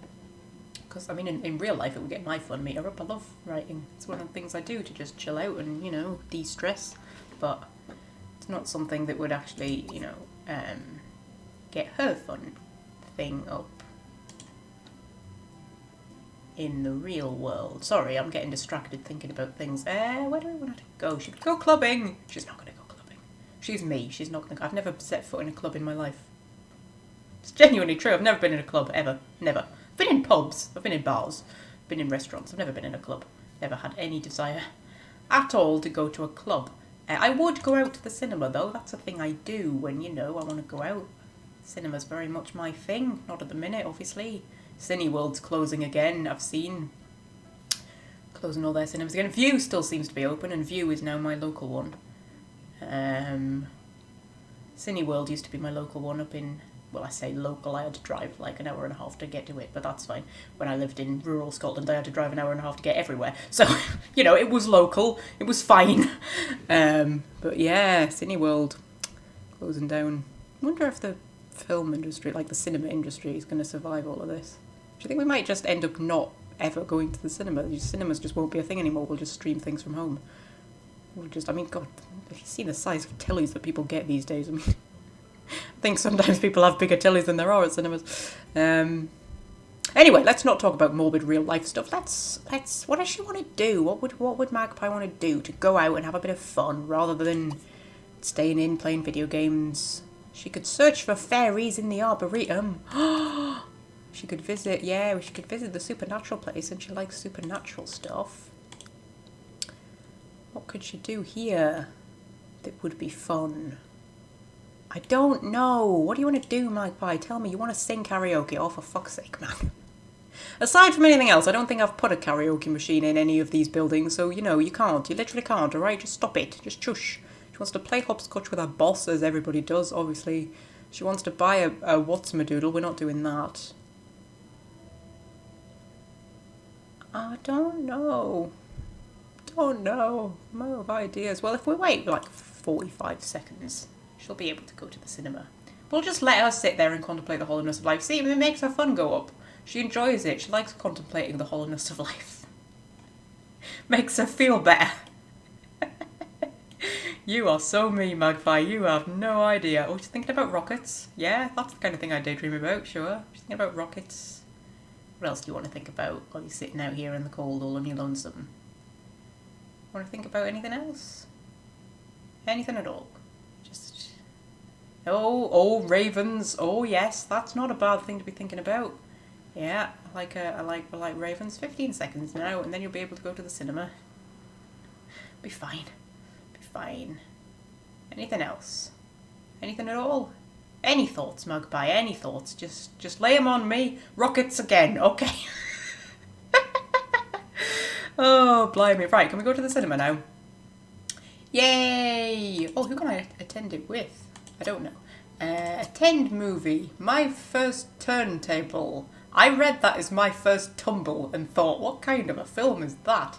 Because, I mean, in real life, it would get my fun meter up. I love writing. It's one of the things I do to just chill out and, you know, de-stress. But it's not something that would actually, you know, get her fun thing up in the real world. Sorry, I'm getting distracted thinking about things. Where do I want her to go? She could go clubbing. She's not going to go clubbing. She's me. She's not going to go. I've never set foot in a club in my life. It's genuinely true. I've never been in a club, ever. Never. I've been in pubs. I've been in bars. I've been in restaurants. I've never been in a club. Never had any desire at all to go to a club. I would go out to the cinema, though. That's a thing I do when, you know, I want to go out. Cinema's very much my thing. Not at the minute, obviously. Cineworld's closing again, I've seen. Closing all their cinemas again. View still seems to be open, and View is now my local one. Cineworld used to be my local one up in... Well, I say local, I had to drive like an hour and a half to get to it, but that's fine. When I lived in rural Scotland, I had to drive an hour and a half to get everywhere. So, you know, it was local, it was fine. But yeah, Cineworld closing down. I wonder if the film industry, like the cinema industry, is going to survive all of this? Do you think we might just end up not ever going to the cinema? Cinemas just won't be a thing anymore. We'll just stream things from home. I mean, God, have you seen the size of tellies that people get these days? I mean, I think sometimes people have bigger tellies than there are at cinemas. Anyway, let's not talk about morbid real life stuff. What does she want to do? What would Magpie want to do? To go out and have a bit of fun rather than staying in playing video games. She could search for fairies in the Arboretum. She could visit the supernatural place, and she likes supernatural stuff. What could she do here that would be fun? I don't know. What do you want to do, Magpie? Tell me, you want to sing karaoke? Oh, for fuck's sake, man. Aside from anything else, I don't think I've put a karaoke machine in any of these buildings, so, you know, you can't. You literally can't, alright? Just stop it. Just shush. She wants to play hopscotch with her boss, as everybody does, obviously. She wants to buy a what's-my-doodle. We're not doing that. I don't know. I'm out of ideas. Well, if we wait like 45 seconds, she'll be able to go to the cinema. We'll just let her sit there and contemplate the hollowness of life. See, it makes her fun go up. She enjoys it. She likes contemplating the hollowness of life. Makes her feel better. You are so mean, Magpie. You have no idea. Oh, she's thinking about rockets. Yeah, that's the kind of thing I daydream about, sure. She's thinking about rockets. What else do you want to think about while you're sitting out here in the cold all on your lonesome? Want to think about anything else? Anything at all? Just... Oh, ravens. Oh, yes, that's not a bad thing to be thinking about. Yeah, I like ravens. 15 seconds now, and then you'll be able to go to the cinema. Be fine. Be fine. Anything else? Anything at all? Any thoughts, Magpie? Any thoughts? Just lay them on me. Rockets again. Okay. Oh, blimey. Right, can we go to the cinema now? Yay! Oh, who can I attend it with? I don't know. Attend movie. My first turntable. I read that as my first tumble and thought, what kind of a film is that?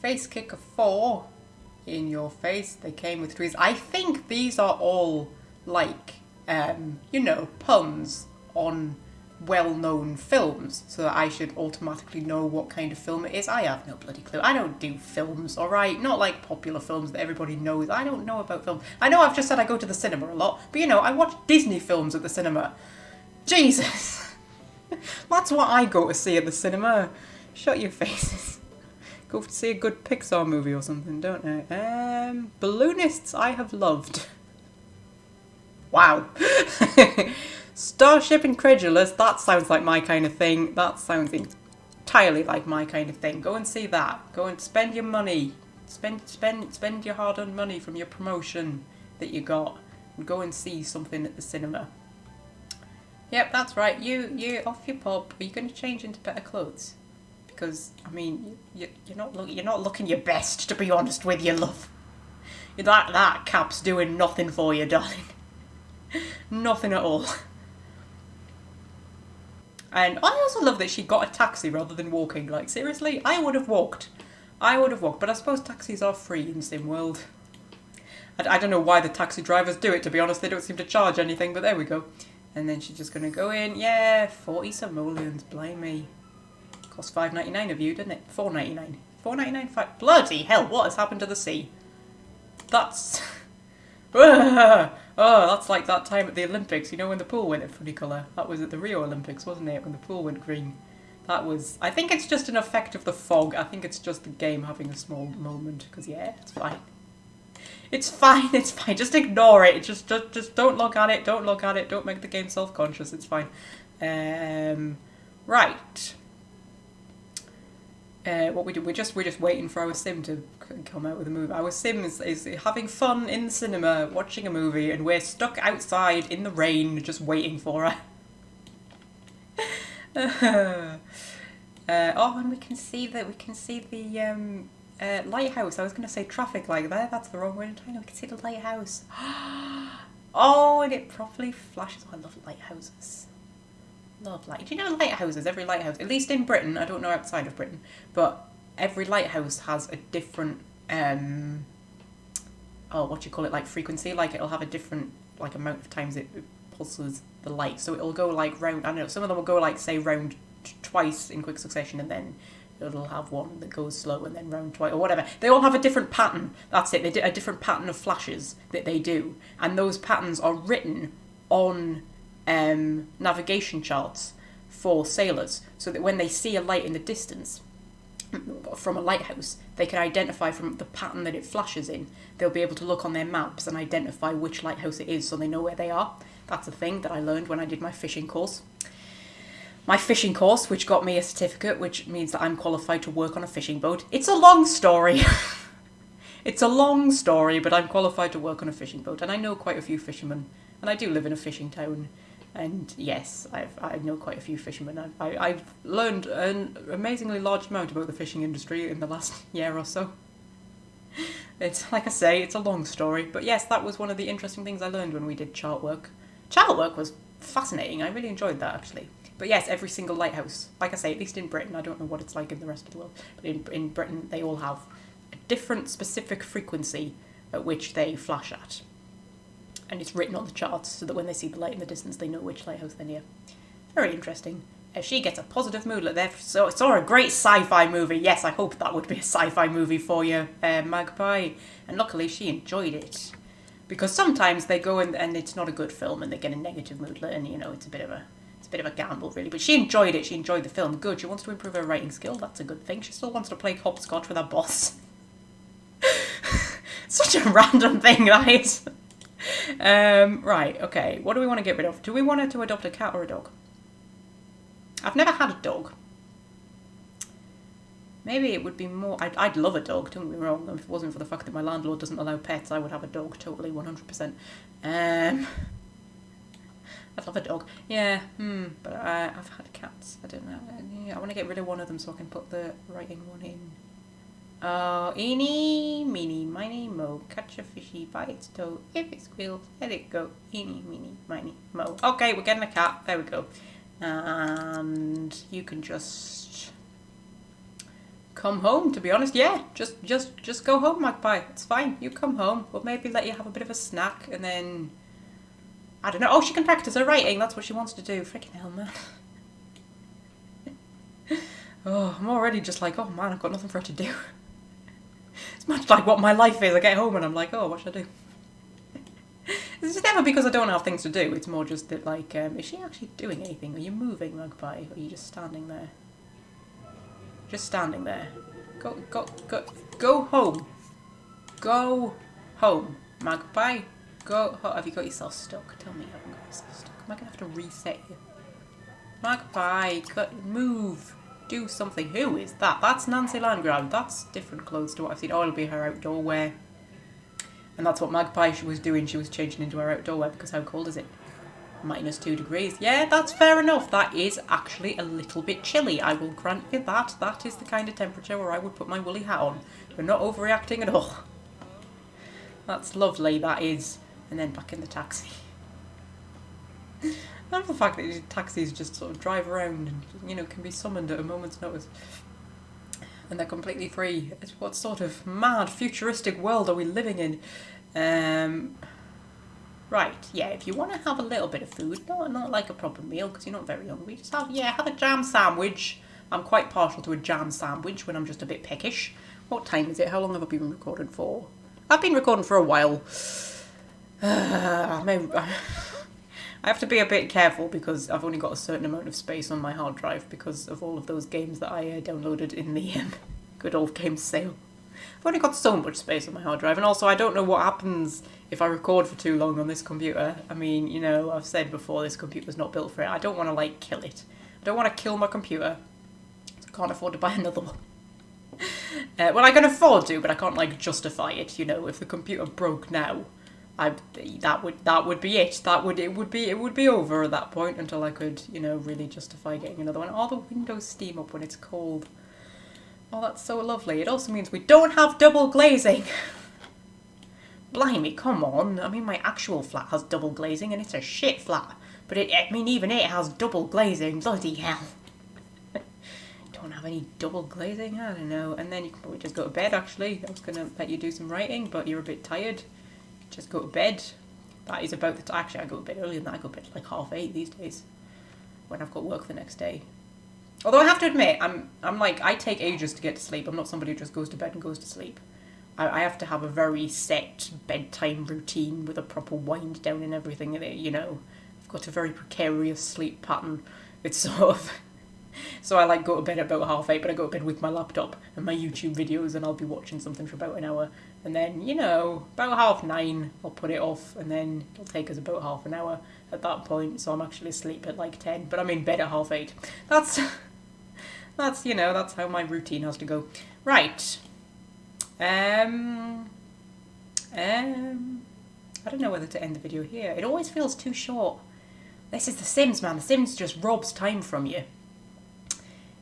Face kicker 4. In your face. They came with trees. I think these are all, like, you know, puns on well-known films, so that I should automatically know what kind of film it is. I have no bloody clue. I don't do films, alright? Not like popular films that everybody knows. I don't know about films. I know I've just said I go to the cinema a lot, but you know, I watch Disney films at the cinema. Jesus! That's what I go to see at the cinema. Shut your faces. Go to see a good Pixar movie or something, don't I? Balloonists I have loved. Wow. Starship Incredulous, that sounds like my kind of thing. That sounds entirely like my kind of thing. Go and see that. Go and spend your money. Spend your hard-earned money from your promotion that you got. And go and see something at the cinema. Yep, that's right. You off your pop. Are you going to change into better clothes? Because, I mean, you're not looking your best, to be honest with you, love. That cap's doing nothing for you, darling. Nothing at all. And I also love that she got a taxi rather than walking. Like, seriously, I would have walked. But I suppose taxis are free in SimWorld. I don't know why the taxi drivers do it, to be honest. They don't seem to charge anything, but there we go. And then she's just going to go in. Yeah, 40 simoleons, blimey. Cost $5.99 of you, didn't it? $4.99. $4.99. Bloody hell! What has happened to the sea? That's that's like that time at the Olympics. You know when the pool went a funny colour. That was at the Rio Olympics, wasn't it? When the pool went green. That was. I think it's just an effect of the fog. I think it's just the game having a small moment. Because yeah, it's fine. It's fine. It's fine. Just ignore it. Just don't look at it. Don't look at it. Don't make the game self-conscious. It's fine. Right. What we do? We're just waiting for our sim to come out with a movie. Our sim is having fun in the cinema, watching a movie, and we're stuck outside in the rain, just waiting for her. Oh, and we can see the lighthouse. I was going to say traffic light there. That's the wrong word. I know we can see the lighthouse. Oh, and it properly flashes. Oh, I love lighthouses. Love light. Do you know lighthouses? Every lighthouse, at least in Britain, I don't know outside of Britain, but every lighthouse has a different what do you call it, like frequency. Like it'll have a different like amount of times it pulses the light. So it'll go like round, I don't know, some of them will go like, say, round twice in quick succession, and then it'll have one that goes slow and then round twice, or whatever. They all have a different pattern. That's it. They do a different pattern of flashes that they do. And those patterns are written on navigation charts for sailors, so that when they see a light in the distance from a lighthouse, they can identify from the pattern that it flashes in. They'll be able to look on their maps and identify which lighthouse it is, so they know where they are. That's a thing that I learned when I did my fishing course. My fishing course, which got me a certificate, which means that I'm qualified to work on a fishing boat. It's a long story. It's a long story, but I'm qualified to work on a fishing boat, and I know quite a few fishermen, and I do live in a fishing town. And yes, I know quite a few fishermen. I've learned an amazingly large amount about the fishing industry in the last year or so. It's, like I say, it's a long story. But yes, that was one of the interesting things I learned when we did chart work. Chart work was fascinating. I really enjoyed that, actually. But yes, every single lighthouse, like I say, at least in Britain, I don't know what it's like in the rest of the world, but in Britain they all have a different specific frequency at which they flash at. And it's written on the charts so that when they see the light in the distance, they know which lighthouse they're near. Very interesting. She gets a positive mood. Look, so it's a great sci-fi movie. Yes, I hope that would be a sci-fi movie for you, Magpie. And luckily, she enjoyed it. Because sometimes they go and it's not a good film and they get a negative mood, and you know it's a bit of a gamble, really. But she enjoyed it. She enjoyed the film. Good. She wants to improve her writing skill. That's a good thing. She still wants to play hopscotch with her boss. Such a random thing, that is. Right, okay. What do we want to get rid of? Do we want her to adopt a cat or a dog? I've never had a dog. Maybe it would be more... I'd love a dog, don't get me wrong. If it wasn't for the fact that my landlord doesn't allow pets, I would have a dog, totally, 100%. I'd love a dog. Yeah, but I've had cats. I don't know. I want to get rid of one of them so I can put the writing one in. Oh, eeny, meeny, miny, mo, catch a fishy by its toe. If it squeals, let it go. Eeny, meeny, miny, mo. Okay, we're getting a cat. There we go. And you can just come home, to be honest. Yeah, just go home, Magpie. It's fine. You come home. We'll maybe let you have a bit of a snack and then... I don't know. Oh, she can practice her writing. That's what she wants to do. Freaking hell, man. Oh, I'm already just like, oh man, I've got nothing for her to do. It's much like what my life is. I get home and I'm like, oh, what should I do? It's never because I don't have things to do. It's more just that, like, is she actually doing anything? Are you moving, Magpie? Or are you just standing there? Just standing there. Go home. Go home, Magpie. Go home. Have you got yourself stuck? Tell me you haven't got yourself stuck. Am I going to have to reset you? Magpie, move. Do something. Who is that? That's Nancy Landgrab. That's different clothes to what I've seen. Oh, it'll be her outdoor wear. And that's what Magpie was doing. She was changing into her outdoor wear because how cold is it? -2 degrees. Yeah, that's fair enough. That is actually a little bit chilly. I will grant you that. That is the kind of temperature where I would put my woolly hat on. We're not overreacting at all. That's lovely, that is. And then back in the taxi. I love the fact that these taxis just sort of drive around and, you know, can be summoned at a moment's notice. And they're completely free. What sort of mad, futuristic world are we living in? Right, yeah, if you want to have a little bit of food, not like a proper meal, because you're not very hungry, just have a jam sandwich. I'm quite partial to a jam sandwich when I'm just a bit peckish. What time is it? How long have I been recording for? I've been recording for a while. I have to be a bit careful because I've only got a certain amount of space on my hard drive because of all of those games that I downloaded in the good old games sale. I've only got so much space on my hard drive, and also I don't know what happens if I record for too long on this computer. I mean, you know, I've said before this computer's not built for it. I don't want to, like, kill it. I don't want to kill my computer. So I can't afford to buy another one. Well, I can afford to, but I can't, like, justify it, you know. If the computer broke now, that would be it. It would be over at that point until I could, you know, really justify getting another one. All the windows steam up when it's cold. Oh, that's so lovely. It also means we don't have double glazing. Blimey, come on. I mean, my actual flat has double glazing and it's a shit flat. But even it has double glazing. Bloody hell. Don't have any double glazing? I don't know. And then you can probably just go to bed, actually. I was going to let you do some writing, but you're a bit tired. Just go to bed. That is about the actually I go a bit earlier than that. I go a bit like 8:30 these days when I've got work the next day. Although I have to admit, I'm like, I take ages to get to sleep. I'm not somebody who just goes to bed and goes to sleep. I have to have a very set bedtime routine with a proper wind down and everything in it, you know. I've got a very precarious sleep pattern. It's sort of... So I like go to bed at about 8:30, but I go to bed with my laptop and my YouTube videos, and I'll be watching something for about an hour. And then, you know, about 9:30, I'll put it off, and then it'll take us about half an hour at that point. So I'm actually asleep at like 10, but I'm in bed at 8:30. That's, you know, that's how my routine has to go. Right. I don't know whether to end the video here. It always feels too short. This is The Sims, man. The Sims just robs time from you.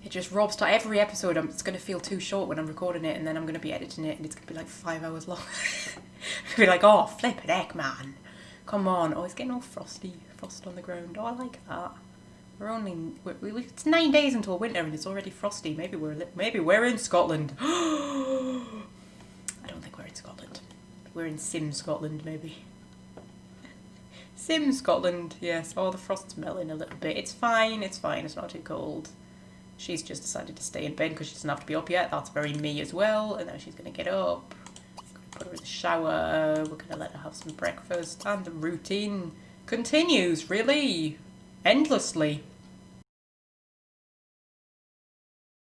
It just robs time. Every episode, it's going to feel too short when I'm recording it, and then I'm going to be editing it, and it's going to be like 5 hours long. I'll be like, oh, flippin' heck, man. Come on. Oh, it's getting all frosty. Frost on the ground. Oh, I like that. It's 9 days until winter, and it's already frosty. Maybe we're in Scotland. I don't think we're in Scotland. We're in Sim Scotland, maybe. Sim Scotland, yes. Oh, the frost's melting a little bit. It's fine, it's fine. It's not too cold. She's just decided to stay in bed because she doesn't have to be up yet. That's very me as well. And now she's going to get up. Put her in the shower. We're going to let her have some breakfast. And the routine continues, really, endlessly.